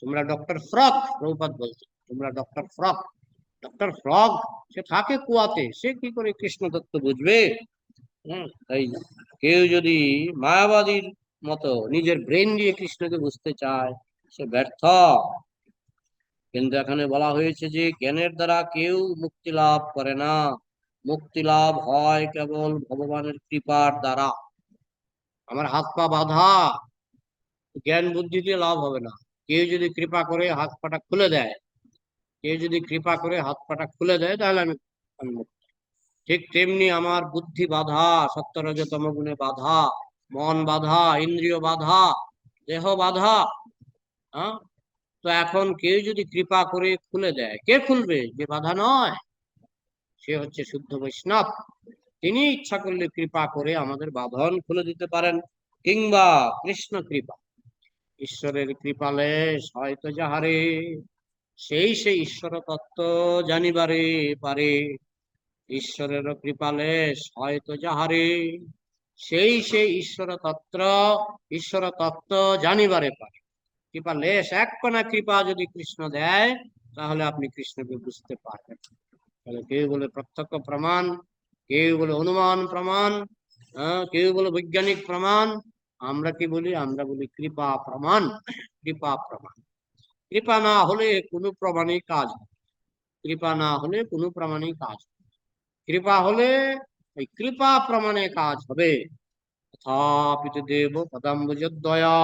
তোমরা ডক্টর ফ্রগ, প্রভুপাদ বলছে তোমরা ডক্টর ফ্রগ। ডক্টর ফ্রগ সে থাকে কুয়াতে, সে কি করে কৃষ্ণ তত্ত্ব বুঝবে? তাই কেউ যদি মায়াবাদীর মতো নিজের ব্রেন দিয়ে কৃষ্ণকে বুঝতে চায়, সে ব্যর্থ। কিন্তু এখানে বলা হয়েছে যে জ্ঞানের দ্বারা কেউ মুক্তি লাভ করে না, মুক্তি লাভ হয় কেবল ভগবানের কৃপার দ্বারা। আমার হাত পা বাঁধা, জ্ঞান বুদ্ধি দিয়ে লাভ হবে না। কেউ যদি কৃপা করে হাত পাটা খুলে দেয়, কেউ যদি কৃপা করে হাত পাটা খুলে দেয়, তাহলে আমি মুক্ত। ঠিক তেমনি আমার বুদ্ধি বাধা, সত্য রজতম গুণে বাধা, মন বাধা, ইন্দ্রিয় বাধা, দেহ বাধা। হ্যাঁ, তো এখন কেউ যদি কৃপা করে খুলে দেয়, কে খুলবে? যে বাধা নয়, সে হচ্ছে শুদ্ধ বৈষ্ণব। তিনি ইচ্ছা করলে কৃপা করে আমাদের বাঁধন খুলে দিতে পারেন, কিংবা কৃষ্ণ কৃপা, ঈশ্বরের কৃপালে হয়তো যাহারে, সেই ঈশ্বর তত্ত্ব জানিবারে পারে। ঈশ্বরের কৃপালে হয়তো যাহারে, সেই ঈশ্বর তত্ত্ব জানিবারে পারে। কৃপা লেশ, এক কণা কৃপা যদি কৃষ্ণ দেয়, তাহলে আপনি কৃষ্ণকে বুঝতে পারবেন। তাহলে কেউ বলে প্রত্যক্ষ প্রমাণ, কেউ বলে অনুমান প্রমাণ, কেউ বলে বৈজ্ঞানিক প্রমাণ। আমরা কি বলি? আমরা বলি কৃপা প্রমাণ। কৃপা প্রমাণ। কৃপা না হলে কোনো প্রমাণই কাজ হবে। কৃপা না হলে কোনো প্রমাণই কাজ হবে। কৃপা হলে ওই কৃপা প্রমাণে কাজ হবে। তথাপিত দেব পদাম্বুজদ্বয়া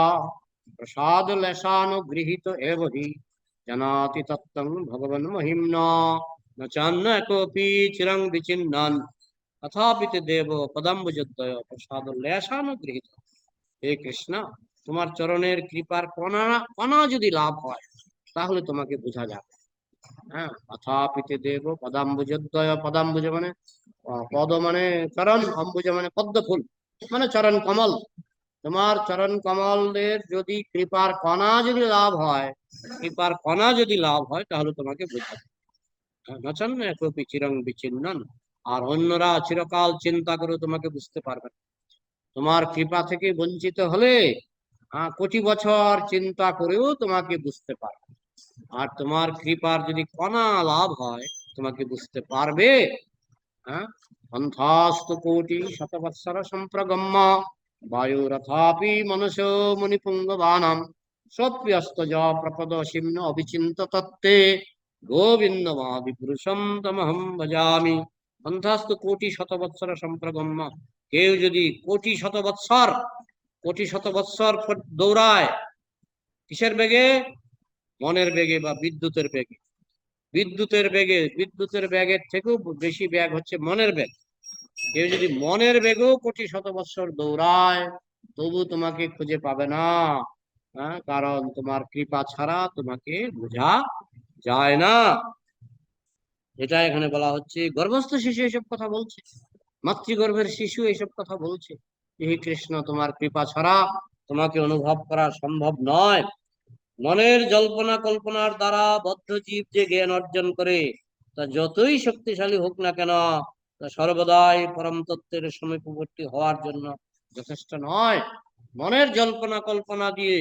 প্রসাদ লেশানুগৃহীত এব হি জানাতি তত্ত্বং ভগবান মহিম্না ন চান্ন কোপি চিরং বিচিন্নান তথাপিত দেব পদাম্বুজদ্বয় প্রসাদ লেশানুগৃহীত। হে কৃষ্ণ, তোমার চরণের কৃপার কণা কণা যদি লাভ হয়, তাহলে তোমাকে বোঝা যাবে। হ্যাঁ, তথাপিতে দেব পদাম্বুজদ্বয়, পদাম্বুজ মানে পদ মানে চরণ, অম্বুজ মানে পদ্ম ফুল, মানে চরণ কমল। তোমার চরণ কমলের যদি কৃপার কণা যদি লাভ হয়, কৃপার কণা যদি লাভ হয়, তাহলে তোমাকে বোঝাবে। নচন একপি চিরং বিচ্ছিন্নন, আর অন্যরা চিরকাল চিন্তা করে তোমাকে বুঝতে পারবে না। তোমার কৃপা থেকে বঞ্চিত হলে কোটি বছর চিন্তা করেও তোমাকে বুঝতে পারবে। আর তোমার কৃপার যদি কণা লাভ হয়, তোমাকে বুঝতে পারবে। হ্যাঁ, পন্থাস্তু কোটি শতবৎসর সম্প্রগম্য বায়ুরথাপি মনুষ্য মুনিপুঙ্গবানাম সোপ্যস্তজ প্রপদশিম্ন অবিচিন্ত তত্ত্বে গোবিন্দমাদি পুরুষম তমহম ভজামি। পন্থাস্তু কোটি শতবৎসর সম্প্রগম্য, কেউ যদি কোটি শতবৎসর দৌড়ায়, কিসের বেগে? মনের বেগে বা বিদ্যুতের বেগে। বিদ্যুতের বেগের থেকেও বেশি বেগ হচ্ছে মনের বেগ। কেউ যদি মনের বেগেও কোটি শত বৎসর দৌড়ায়, তবু তোমাকে খুঁজে পাবে না। কারণ তোমার কৃপা ছাড়া তোমাকে বোঝা যায় না। এটা এখানে বলা হচ্ছে। গর্ভস্থ শিশু এসব কথা বলছে, মাতৃগর্ভের শিশু এসব কথা বলছে। হে কৃষ্ণ, তোমার কৃপা ছাড়া তোমাকে অনুভব করা সম্ভব নয়। মনের জল্পনা কল্পনার দ্বারা বদ্ধ জীব যে জ্ঞান অর্জন করে, তা যতই শক্তিশালী হোক না কেন, তা সর্বদাই পরম তত্ত্বের সমীপবর্তী হওয়ার জন্য যথেষ্ট নয়। মনের জল্পনা কল্পনা দিয়ে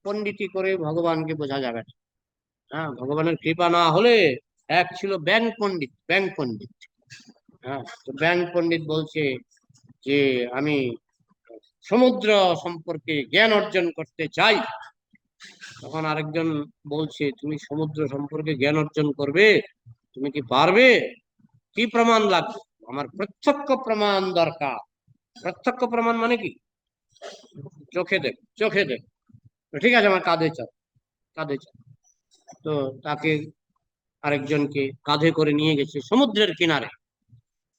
পণ্ডিতি করে ভগবানকে বোঝা যাবে না। হ্যাঁ, ভগবানের কৃপা না হলে, এক ছিল ব্যাংক পণ্ডিত। হ্যাঁ, তো ব্যাংক পণ্ডিত বলছে যে আমি সমুদ্র সম্পর্কে জ্ঞান অর্জন করতে চাই। তখন আরেকজন বলছে, তুমি সমুদ্র সম্পর্কে জ্ঞান অর্জন করবে? তুমি কি পারবে? কি প্রমাণ লাগবে? আমার প্রত্যক্ষ প্রমাণ দরকার। প্রত্যক্ষ প্রমাণ মানে কি? চোখে দেখ। ঠিক আছে, আমার কাঁধে চল। তো তাকে আরেকজনকে কাঁধে করে নিয়ে গেছে সমুদ্রের কিনারে।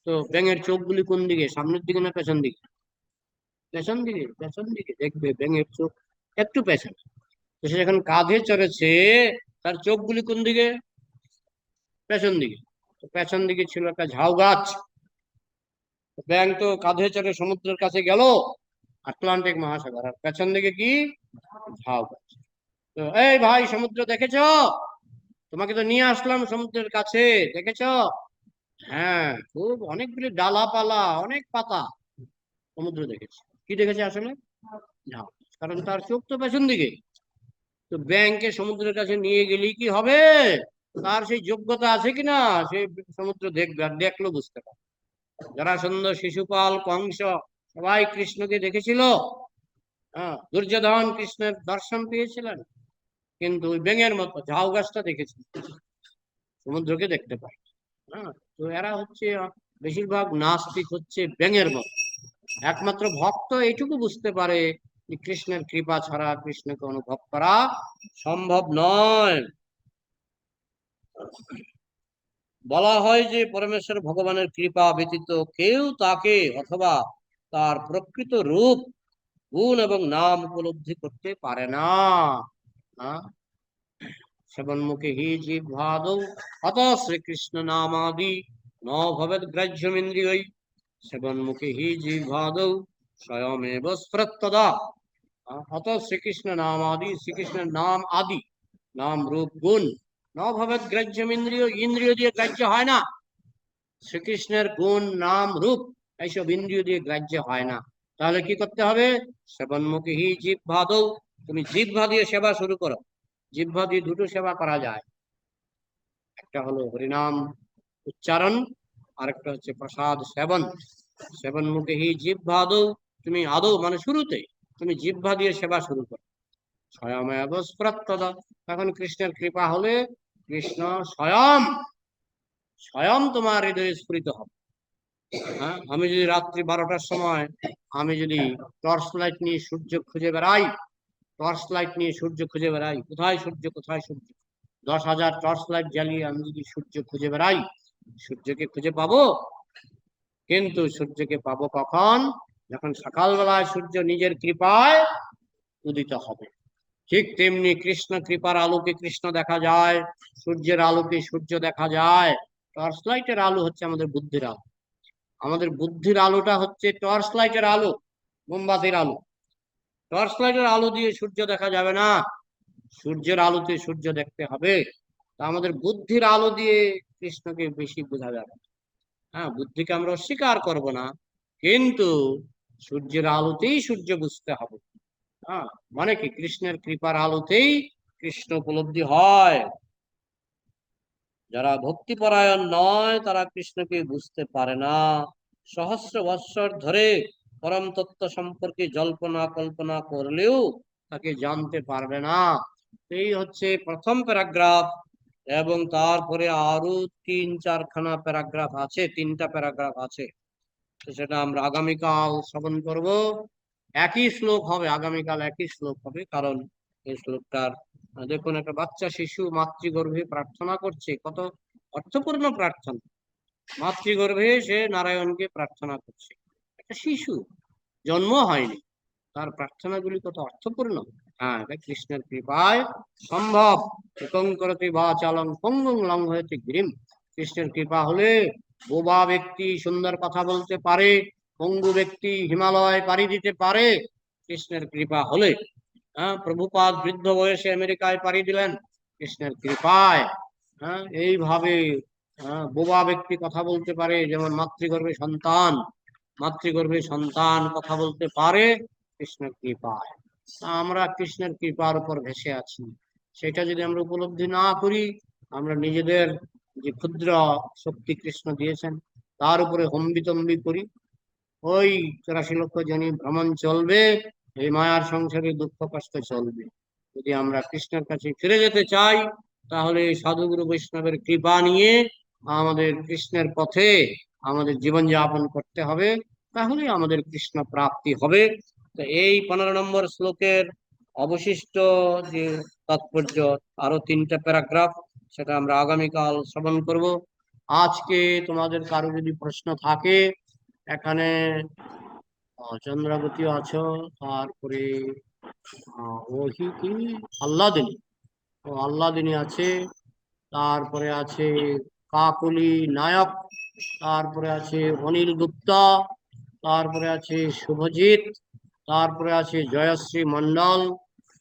তো ব্যাঙের চোখগুলি কোন দিকে? সামনের দিকে না পেছন দিকে? পেছন দিকে দেখবে ব্যাঙের চোখ একটু পেছনে। তো সে যখন কাঁধে চড়েছে, তার চোখগুলি কোন দিকে? পেছন দিকে। তো পেছন দিকে ছিল একটা ঝাউ গাছ। ব্যাঙ তো কাঁধে চড়ে সমুদ্রের কাছে গেল, আটলান্টিক মহাসাগর, আর পেছন দিকে কি? ঝাউ গাছ। তো এই ভাই, সমুদ্র দেখেছ? তোমাকে তো নিয়ে আসলাম সমুদ্রের কাছে, দেখেছ? হ্যাঁ, খুব অনেকগুলি ডালাপালা, অনেক পাতা। সমুদ্র দেখেছে। কি দেখেছে আসলে? ঝাউ। কারণ তার চোখ তো পেছন দিকে। তো ব্যাংকে সমুদ্রের কাছে নিয়ে গেলেই কি হবে? তার সেই যোগ্যতা আছে কিনা, সে সমুদ্র দেখবে, আর দেখলো বুঝতে পারবে। জরাসন্ধ, শিশুপাল, কংস সবাই কৃষ্ণকে দেখেছিল। হ্যাঁ, দুর্যোধন কৃষ্ণের দর্শন পেয়েছিলেন, কিন্তু ওই ব্যাঙের মতো ঝাউ গাছটা দেখেছিল, সমুদ্রকে দেখতে পায়। হ্যাঁ, তো এরা হচ্ছে বেশিরভাগ নাস্তিক, হচ্ছে ব্যাঙের মতো। একমাত্র ভক্ত এইটুকু বুঝতে পারে যে কৃষ্ণের কৃপা ছাড়া কৃষ্ণকে অনুভব করা সম্ভব নয়। বলা হয় যে পরমেশ্বর ভগবানের কৃপা ব্যতীত কেউ তাকে অথবা তার প্রকৃত রূপ, গুণ এবং নাম উপলব্ধি করতে পারে না। সেবন্মুখে হি জিহ্বাদৌ অত শ্রীকৃষ্ণ নামাদি ন ভবেদ গ্রাহ্যমিন্দ্রিয়ৈ। সেবন্মুখে হি জিহ্বাদৌ স্বয়মেব স্ফুরত্তদা। অত শ্রীকৃষ্ণ নামাদি, শ্রীকৃষ্ণের নাম আদি, নাম রূপ গুণ, ন ভবেদ গ্রাহ্যমিন্দ্রিয়, ইন্দ্রিয় দিয়ে গ্রাহ্য হয় না। শ্রীকৃষ্ণের গুণ, নাম, রূপ এইসব ইন্দ্রিয় দিয়ে গ্রাহ্য হয় না। তাহলে কি করতে হবে? সেবন্মুখী হি জিহ্বাদৌ, তুমি জিহ্বা দিয়ে সেবা শুরু করো। জিহ্বা দিয়ে দুটো সেবা করা যায়, একটা হলো হরিনাম উচ্চারণ, আরেকটা হচ্ছে প্রসাদ সেবন। সেবন্মুখী হি জিহ্বাদৌ, তুমি আদৌ মানে শুরুতে তুমি জিহ্বা দিয়ে সেবা শুরু করো। স্বয়মেব স্ফুরত্তদা, তখন কৃষ্ণের কৃপা হলে কৃষ্ণ স্বয়ং স্বয়ং তোমার হৃদয়ে স্ফুরিত হবে। হ্যাঁ, আমি যদি রাত্রি 12টার সময় আমি যদি টর্চ লাইট নিয়ে সূর্য খুঁজে বেড়াই, টর্চ লাইট নিয়ে সূর্য খুঁজে বেড়াই, কোথায় সূর্য, কোথায় সূর্য, 10,000 টর্চ লাইট জ্বালিয়ে আমি যদি সূর্য খুঁজে বেড়াই, সূর্যকে খুঁজে পাবো? কিন্তু সূর্যকে পাবো কখন? যখন সকালবেলায় সূর্য নিজের কৃপায় উদিত হবে। ঠিক তেমনি কৃষ্ণ কৃপার আলোকে কৃষ্ণ দেখা যায়, সূর্যের আলোকে সূর্য দেখা যায়। টর্চ লাইটের আলো হচ্ছে আমাদের বুদ্ধির আলো। আমাদের বুদ্ধির আলোটা হচ্ছে টর্চ লাইটের আলো, মোমবাতির আলো। টর্চ লাইটের আলো দিয়ে সূর্য দেখা যাবে না, সূর্যের আলোতে সূর্য দেখতে হবে। তা আমাদের বুদ্ধির আলো দিয়ে কৃষ্ণকে বেশি বোঝা যাবে। হ্যাঁ, বুদ্ধিকে আমরা অস্বীকার করব না, কিন্তু সূর্যের আলোতেই সূর্য বুঝতে হবে। হ্যাঁ, মানে কি, কৃষ্ণের কৃপার আলোতেই কৃষ্ণ উপলব্ধি হয়। যারা ভক্তিপরায়ণ নয় তারা কৃষ্ণকে বুঝতে পারে না। সহস্র বৎসর ধরে পরম তত্ত্ব সম্পর্কে জল্পনা কল্পনা করলেও তাকে জানতে পারবে না। এই হচ্ছে প্রথম প্যারাগ্রাফ, এবং তারপরে আরো 3-4খানা প্যারাগ্রাফ আছে, 3টা প্যারাগ্রাফ আছে। সেটা আমরা আগামীকাল শ্রবণ করব। একই শ্লোক হবে, আগামীকাল একই শ্লোক হবে, কারণ এই শ্লোকটার দেখুন, একটা বাচ্চা শিশু মাতৃগর্ভে প্রার্থনা করছে, কত অর্থপূর্ণ প্রার্থনা। মাতৃগর্ভে সে নারায়ণকে প্রার্থনা করছে, একটা শিশু, জন্ম হয়নি, তার প্রার্থনাগুলি কত অর্থপূর্ণ। হ্যাঁ, এটা কৃষ্ণের কৃপায় সম্ভব। একং করতে বাচালং পঙ্গুং লঙ্ঘয়তে গিরিম। কৃষ্ণের কৃপা হলে বোবা ব্যক্তি সুন্দর কথা বলতে পারে, পঙ্গু ব্যক্তি হিমালয় পাড়ি দিতে পারে কৃষ্ণের কৃপা হলে। হ্যাঁ, প্রভুপাদ বৃদ্ধ বয়সে আমেরিকায় পাড়ি দিলেন কৃষ্ণের কৃপায়। হ্যাঁ, এইভাবে বোবা ব্যক্তি কথা বলতে পারে, যেমন মাতৃগর্ভে সন্তান কথা বলতে পারে কৃষ্ণের কৃপায়। আমরা কৃষ্ণের কৃপার উপর ভেসে আছি, সেটা যদি আমরা উপলব্ধি না করি, আমরা নিজেদের যে ক্ষুদ্র শক্তি কৃষ্ণ দিয়েছেন তার উপরে হম্বিতম্বি করি, ওই 84 লক্ষ জনী ভ্রমণ চলবে, এই মায়ার সংসারে দুঃখ কষ্ট চলবে। যদি আমরা কৃষ্ণের কাছে ফিরে যেতে চাই, তাহলে সাধুগুরু বৈষ্ণবের কৃপা নিয়ে আমাদের কৃষ্ণের পথে আমাদের জীবনযাপন করতে হবে, তাহলে আমাদের কৃষ্ণ প্রাপ্তি হবে। তো এই 15 নম্বর শ্লোকের অবশিষ্ট যে তাৎপর্য, আরো 3টা প্যারাগ্রাফ, সেটা আমরা আগামীকাল শ্রবণ করব। আজকে তোমাদের কারো যদি প্রশ্ন থাকে, এখানে চন্দ্রাবতী আছো, তারপরে ওহি কি আল্লাদিনী, ও আল্লাদিনী আছে, তারপরে আছে কাকলি নায়ক, তারপরে আছে অনিল গুপ্তা, তারপরে আছে শুভজিৎ, তারপরে আছে জয়শ্রী মন্ডল।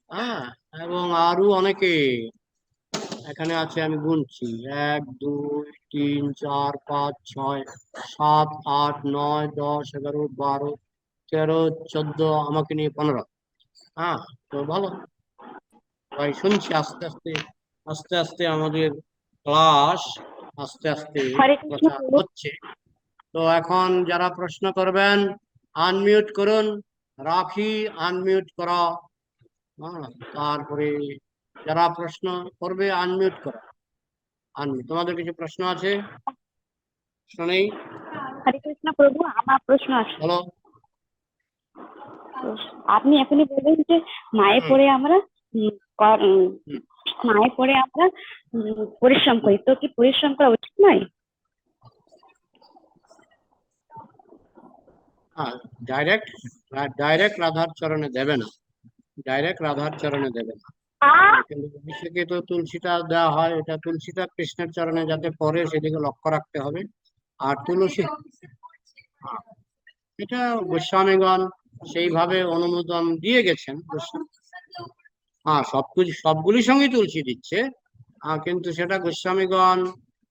হ্যাঁ, এবং আরো অনেকে এখানে আছে, আমি গুনছি, 1 2 3 4 5 6 7 8 9 10 11 12 13 14, আমাকে নিয়ে 15। হ্যাঁ, তো ভালো, ভাই শুনছি, আস্তে আস্তে আস্তে আস্তে আমাদের ক্লাস আস্তে আস্তে হরে কৃষ্ণ প্রচার প্রভু। হচ্ছে। তো এখন যারা প্রশ্ন করবেন আনমিউট করুন। রাখি, আনমিউট করো। তারপরে যারা প্রশ্ন করবে আনমিউট করো। তোমাদের কিছু প্রশ্ন আছে? প্রশ্ন নেই? হরে কৃষ্ণ প্রভু, আমার প্রশ্ন আছে। বলো। আপনি এখনই বললেন যে মায়ের পরে আমরা মায়ের পরে আমরা পরিশ্রম করি, তো কি পরিশ্রম করা উচিত নয়? হ্যাঁ, ডাইরেক্ট ডাইরেক্ট রাধার চরণে দেবে না, ডাইরেক্ট রাধার চরণে দেবে না। কিন্তু অভিষেকে তো তুলসীটা দেওয়া হয়, এটা তুলসীটা কৃষ্ণের চরণে যাতে পড়ে সেদিকে লক্ষ্য রাখতে হবে। আর তুলসী, এটা গোস্বামীগণ সেইভাবে অনুমোদন দিয়ে গেছেন। হ্যাঁ, সবগুলির সঙ্গে তুলসী দিচ্ছে, কিন্তু সেটা গোস্বামীগণ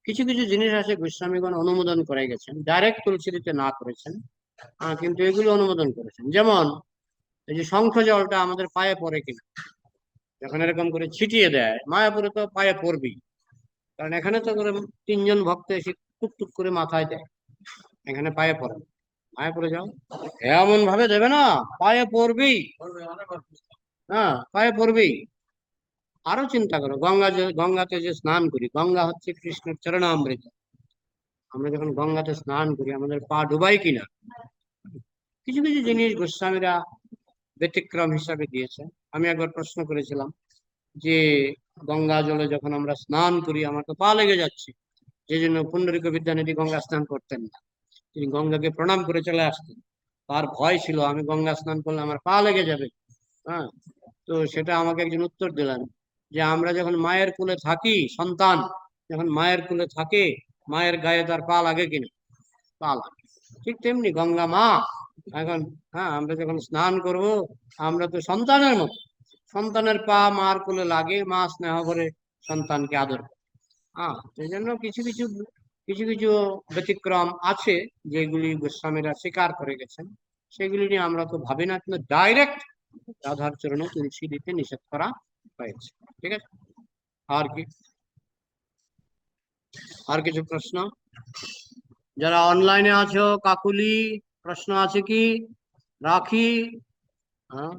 কিছু কিছু জিনিস আছে গোস্বামীগণ অনুমোদন করে গেছেন, ডাইরেক্ট তুলসী দিতে না করেছেন, কিন্তু এগুলো অনুমোদন করেছেন। যেমন এই যে শঙ্খ জলটা আমাদের পায়ে পড়ে কিনা, যখন এরকম করে ছিটিয়ে দেয় মায়াপুরে তো পায়ে পড়বেই, কারণ এখানে তো করে 3 জন ভক্ত এসে টুকটুক করে মাথায় দেয়, এখানে পায়ে পড়ে, পায়ে পড়ে যাও, এমন ভাবে দেবে না, পায়ে পড়বেই। হ্যাঁ, পায়ে পড়বেই। আরো চিন্তা করো, গঙ্গাতে যে স্নান করি, গঙ্গা হচ্ছে কৃষ্ণের চরণামৃত, আমরা যখন গঙ্গাতে স্নান করি আমাদের পা ডুবাই কিনা। কিছু কিছু জিনিস গোস্বামীরা ব্যতিক্রম হিসাবে দিয়েছে। আমি একবার প্রশ্ন করেছিলাম যে গঙ্গা জলে যখন আমরা স্নান করি আমার তো পা লেগে যাচ্ছে, যে জন্য পুণ্ডরিক বিদ্যানিধি গঙ্গা স্নান করতেন না, তিনি গঙ্গাকে প্রণাম করে চলে আসতেন। তার ভয় ছিল আমি গঙ্গা স্নান করলে আমার পা লেগে যাবে। হ্যাঁ, তো সেটা আমাকে একজন উত্তর দিলেন যে আমরা যখন মায়ের কোলে থাকি, সন্তান যখন মায়ের কোলে থাকে, মায়ের গায়ে তার পা লাগে কিনা? পা লাগে। ঠিক তেমনি গঙ্গা মা এখন, হ্যাঁ, আমরা যখন স্নান করব আমরা তো সন্তানের মতো, সন্তানের পা মার কোলে লাগে, মা স্নেহ করে সন্তানকে আদর করে। সেই জন্য কিছু কিছু কিছু কিছু ব্যতিক্রম আছে যেগুলি গোস্বামীরা স্বীকার করে গেছেন, সেগুলি নিয়ে আমরা তো ভাবি না, কিন্তু ডাইরেক্ট রাধার চরণে তুলসী দিতে নিষেধ করা হয়েছে। ঠিক আছে, আর কি, আর কিছু প্রশ্ন? যারা অনলাইনে আছো কাকুলি, প্রশ্ন আছে কি? রাখি, হ্যাঁ,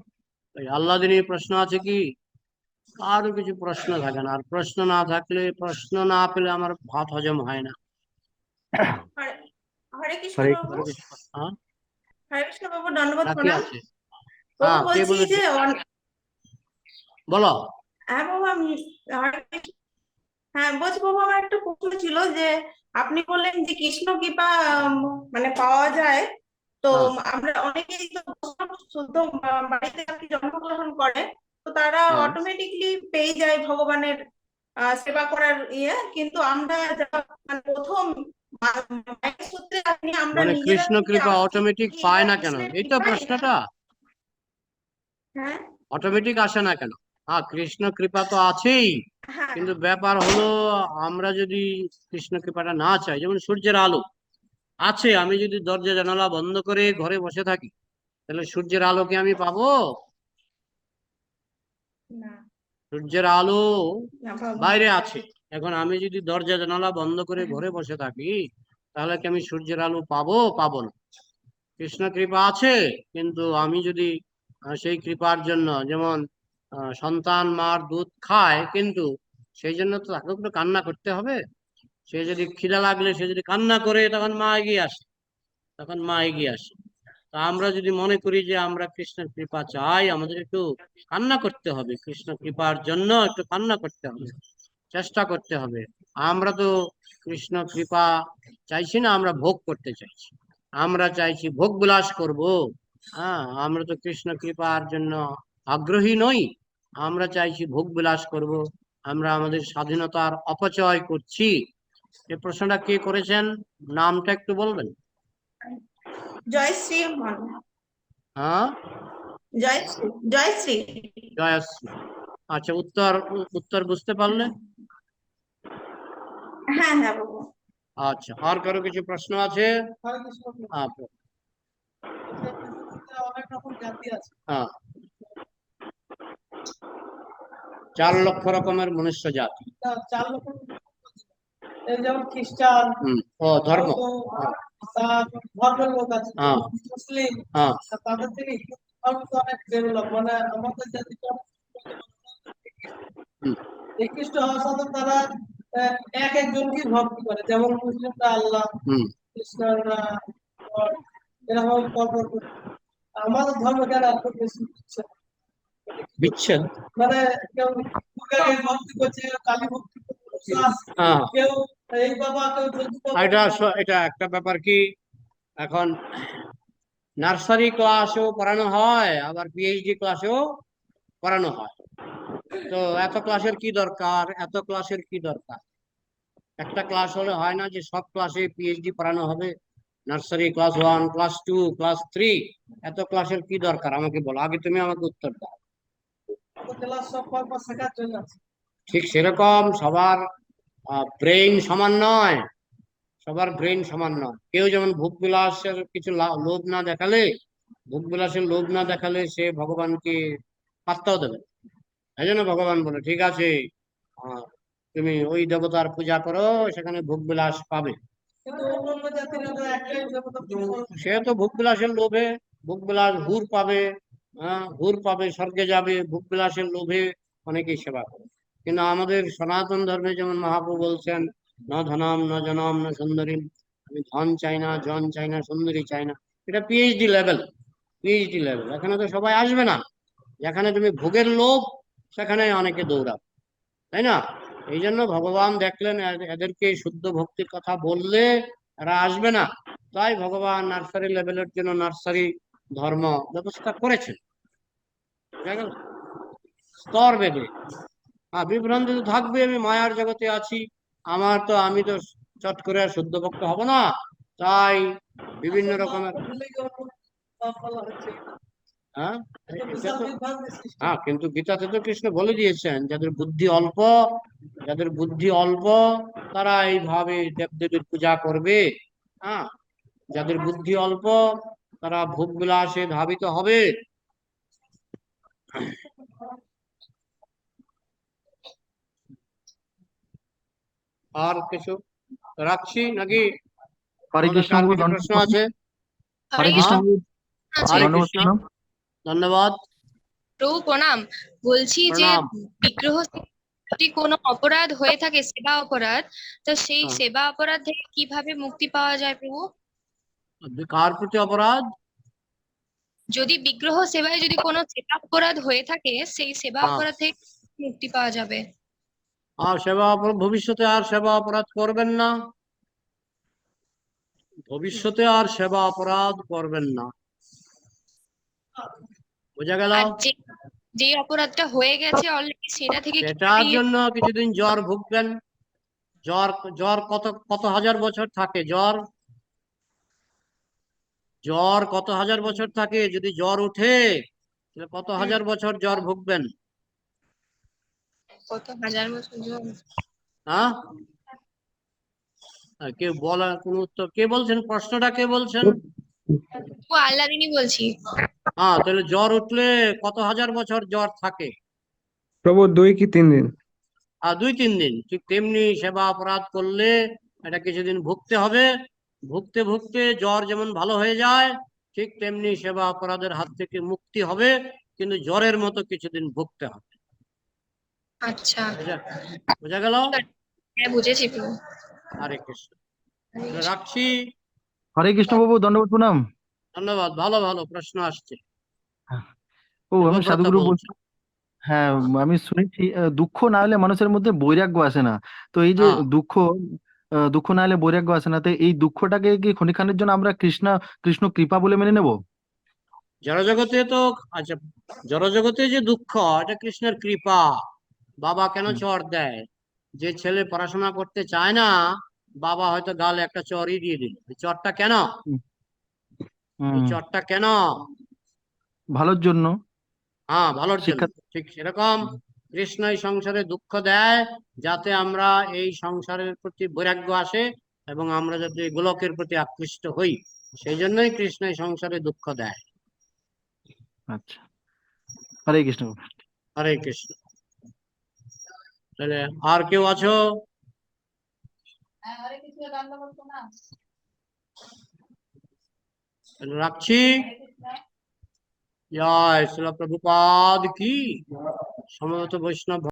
আল্লাদিনী, প্রশ্ন আছে কি? আরো কিছু প্রশ্ন থাকে না, আর প্রশ্ন না থাকলে, প্রশ্ন না পেলে আমার ভাত হজম হয় না। হরে কৃষ্ণ বাবু। হ্যাঁ, হরে কৃষ্ণ বাবু, ধন্যবাদ। রাখি আছে। বাবু হ্যাঁ, কে বলছি বলেছে? যে বলো। হ্যাঁ বাবু, আমি হ্যাঁ বলছি বাবু, আমার একটা প্রশ্ন ছিল যে আপনি বললেন যে কৃষ্ণ কৃপা মানে পাওয়া যায়, তো হ্যাঁ, আমরা অনেকেই তো শুদ্ধ বাড়িতে আর কি জন্মগ্রহণ করে, তো তারা হ্যাঁ, অটোমেটিকলি পেয়ে যায় ভগবানের সেবা করার কিন্তু আমরা যারা মানে প্রথম মায়ের সূত্রে আপনি আমরা মানে নিজেরা কৃষ্ণ থেকে কৃপা আসছি, অটোমেটিক কি এটা পায় না কেন, কৃষ্ণের এই তো কৃপা এটা? প্রশ্নটা। হ্যাঁ অটোমেটিক আসে না কেন? হ্যাঁ, কৃষ্ণ কৃপা তো আছেই, হ্যাঁ কিন্তু ব্যাপার হলো আমরা যদি কৃষ্ণ কৃপাটা না চাই, যেমন সূর্যের আলো আছে, আমি যদি দরজা জানালা বন্ধ করে ঘরে বসে থাকি তাহলে সূর্যের আলো কি আমি পাবো? না সূর্যের আলো না বাবু, বাইরে আছে, এখন আমি যদি দরজা জানালা বন্ধ করে ঘরে বসে থাকি তাহলে কি আমি সূর্যের আলো পাবো? পাবো না। কৃষ্ণ কৃপা আছে, কিন্তু আমি যদি সেই কৃপার জন্য, যেমন সন্তান মার দুধ খায়, কিন্তু সেই জন্য তো তাকে একটু কান্না করতে হবে। সে যদি খিদা লাগলে সে যদি কান্না করে তখন মা এগিয়ে আসে, তখন মা এগিয়ে আসে। তা আমরা যদি মনে করি যে আমরা কৃষ্ণের কৃপা চাই, আমাদের একটু কান্না করতে হবে, কৃষ্ণ কৃপার জন্য একটু কান্না করতে হবে, চেষ্টা করতে হবে। আমরা তো কৃষ্ণ কৃপা চাইছি না, আমরা ভোগ করতে চাইছি, আমরা চাইছি ভোগ বিলাস করব। আমরা তো কৃষ্ণ কৃপার জন্য আগ্রহী নই, আমরা চাইছি ভোগ বিলাস করব, আমরা আমাদের স্বাধীনতার অপচয় করছি। এই প্রশ্নটা কে করেছেন, নামটা একটু বলবেন? জয়শ্রী হ্যাঁ, জয়শ্রী জয়শ্রী। জয়শ্রী। আচ্ছা, উত্তর উত্তর বুঝতে পারলে? হ্যাঁ হ্যাঁ বাবু। আচ্ছা, আর কারো কিছু প্রশ্ন আছে? অনেক রকম জাতি আছে। হ্যাঁ, 4 লক্ষ রকমের মনুষ্য জাতি। 4 লক্ষ, যেমন খ্রিস্টান, ও ধর্ম, ধর্মের লোক আছে হ্যাঁ মুসলিম, হ্যাঁ তাদের থেকে ধর্ম তো অনেক ডেভেলপ, মানে আমাদের জাতিটা হুম, এই খ্রিস্ট হওয়ার সাথে তারা এক একজনকে ভক্তি করে, যেমন মুসলিমরা আল্লাহ, হুম। খ্রিস্টানরা God, এরকম পরপর করে। আমাদের ধর্ম কেন এত বেশি হচ্ছে? বিচ্ছেদ। মানে কেউ দুর্গাকে ভক্তি করছে, কেউ কালী ভক্তি করছে, হ্যাঁ কেউ এই বাবা, কেউ যদু বাবা। এটা একটা ব্যাপার কি, এখন নার্সারি ক্লাসেও পড়ানো হয়, আবার পিএইচডি ক্লাসেও পড়ানো হয়। তো এত ক্লাসের কি দরকার, এত ক্লাসের কি দরকার? একটা ক্লাস হলে হয় না যে সব ক্লাসে পিএইচডি পড়ানো হবে? নার্সারি ক্লাস 1, ক্লাস 2, ক্লাস 3, এত ক্লাসের কি দরকার আমাকে বলো, আগে তুমি আমাকে উত্তর দাও। আমাদের ক্লাস সব পরপর শেখার জন্য আছে। ঠিক সেরকম সবার ব্রেইন সমান নয়, সবার ব্রেইন সমান নয়। কেউ যেমন ভোগ বিলাসের কিছু লোভ না দেখালে, ভোগ বিলাসের লোভ না দেখালে সে ভগবানকে পাত্তাও দেবে না। এই জন্য ভগবান বলে ঠিক আছে, আহ, তুমি ওই দেবতার পূজা করো, সেখানে ভোগ বিলাস পাবে। কিন্তু অন্যান্য জাতিরা তো একটাই দেবতা পূজা করে। সে তো ভোগ বিলাসের লোভে, ভোগ বিলাস হুর পাবে, হুর পাবে, স্বর্গে যাবে, ভোগ বিলাসের লোভে অনেকেই সেবা করে। কিন্তু আমাদের সনাতন ধর্মে যেমন মহাপ্রভু বলছেন, ন ধনম ন জনম ন সুন্দরী, আমি ধন চাই না, জন চাই না, সুন্দরী চাই না। এটা পিএইচডি লেভেল, পিএইচডি লেভেল। এখানে তো সবাই আসবে না। যেখানে তুমি ভোগের লোভ, সেখানে অনেকে দৌড়াবে, তাই না? এই জন্য ভগবান দেখলেন এদেরকে শুদ্ধ ভক্তির কথা বললে এরা আসবে না, তাই ভগবান নার্সারি লেভেলের জন্য নার্সারি ধর্ম ব্যবস্থা করেছেন। বুঝা গেল? স্তর বেঁধে। বিভ্রান্তি তো থাকবে, আমি মায়ার জগতে আছি, আমি তো চট করে আর শুদ্ধ ভক্ত হব না, তাই বিভিন্ন রকমের। ভুলে গিয়ে অন্য সব বলা হচ্ছে। হ্যাঁ একটা এটা বিশাল তো, বিভ্রান্তি সৃষ্টি হ্যাঁ কিন্তু গীতাতে তো কৃষ্ণ বলে দিয়েছেন, যাদের বুদ্ধি অল্প তারা এইভাবে দেবদেবীর পূজা করবে। হ্যাঁ, যাদের বুদ্ধি অল্প তারা ভোগ বিলাসে ধাবিত হবে। আর কিছু রাখছি নাকি? হরে আমাদের কৃষ্ণ আর বাবু, কিছু প্রশ্ন আছে? হরে হ্যাঁ, কৃষ্ণ বাবু, হরে দণ্ডবোধ কৃষ্ণ, প্রণাম। ধন্যবাদ, প্রভু প্রণাম। বলছি যে প্রণাম। বিগ্রহ যদি কোনো অপরাধ হয়ে থাকে, সেবা অপরাধ, তো সেই হ্যাঁ, সেবা অপরাধ থেকে কিভাবে মুক্তি পাওয়া যায় প্রভু? কার প্রতি অপরাধ? যদি বিগ্রহ সেবায় যদি কোনো সেবা অপরাধ হয়ে থাকে, সেই সেবা হ্যাঁ, অপরাধ থেকে মুক্তি পাওয়া যাবে? আর ভবিষ্যতে আর সেবা অপরাধ করবেন না, ভবিষ্যতে আর সেবা অপরাধ করবেন না। বোঝা গেল? আর যে যে অপরাধটা হয়ে গেছে অলরেডি, সেটা থেকে সেটার কিভাবে জন্য কিছুদিন জ্বর ভুগবেন। জ্বর, জ্বর কত কত হাজার বছর থাকে জ্বর? জ্বর কত হাজার বছর থাকে? যদি জ্বর উঠে তাহলে কত হাজার বছর জ্বর ভুগবেন? কত হাজার বছর হ্যাঁ, আর কেউ বলার কোন উত্তর, কে বলছেন প্রশ্নটা, কে বলছেন? ও আল্লাদিনী বলছি। হ্যাঁ, তাহলে জ্বর উঠলে কত হাজার বছর জ্বর থাকে? প্রভু 2 কি 3 দিন। 2-3 দিন। ঠিক তেমনি সেবা অপরাধ করলে এটা কিছুদিন ভুগতে হবে। ভুগতে ভুগতে জ্বর যেমন ভালো হয়ে যায়, ঠিক তেমনি সেবা অপরাধের হাত থেকে মুক্তি হবে, কিন্তু জ্বরের মতো কিছুদিন ভুগতে হবে। আচ্ছা, বোঝা গেল? হ্যাঁ বুঝেছি প্রভু। হরে কৃষ্ণ। তাহলে রাখছি। হরে কৃষ্ণ বাবু, দণ্ডবোধ প্রণাম। ধন্যবাদ, ভালো ভালো প্রশ্ন আসছে। ও, আমি দেবব্রত সাধুগুরু বলছি। বলছি। হ্যাঁ, আমি শুনেছি দুঃখ না হলে মানুষের মধ্যে বৈরাগ্য আসে না। তো এই যে হ্যাঁ, দুঃখ না হলে বৈরাগ্য আসে না, তো এই দুঃখটাকে কি ক্ষণিক্ষণের জন্য আমরা কৃষ্ণ কৃপা বলে মেনে নেব? জড়জগতে তো, আচ্ছা, জড়জগতে যে দুঃখ, এটা কৃষ্ণের কৃপা। বাবা কেন হুম, চড় দেয়? যে ছেলে পড়াশোনা করতে চায় না, বাবা হয়তো গালে একটা চড়ই দিয়ে দিল। এই চড়টা কেন? হুম, এই হুম, চড়টা কেন? ভালোর জন্য। হ্যাঁ, ভালোর জন্য। শিক্ষা। ঠিক সেরকম কৃষ্ণ এই সংসারে দুঃখ দেয়, যাতে আমরা এই সংসারের প্রতি বৈরাগ্য আসে এবং আমরা যাতে গোলকের প্রতি আকৃষ্ট হই। সেই জন্যই কৃষ্ণ এই সংসারে দুঃখ দেয়। আচ্ছা, হরে কৃষ্ণ। হরে কৃষ্ণ। তাহলে আর কেউ আছো? হরে কৃষ্ণ, দণ্ডবোধ প্রণাম। তাহলে রাখছি। জয় শিল প্রভুপাদ কি, সমবেত বৈষ্ণব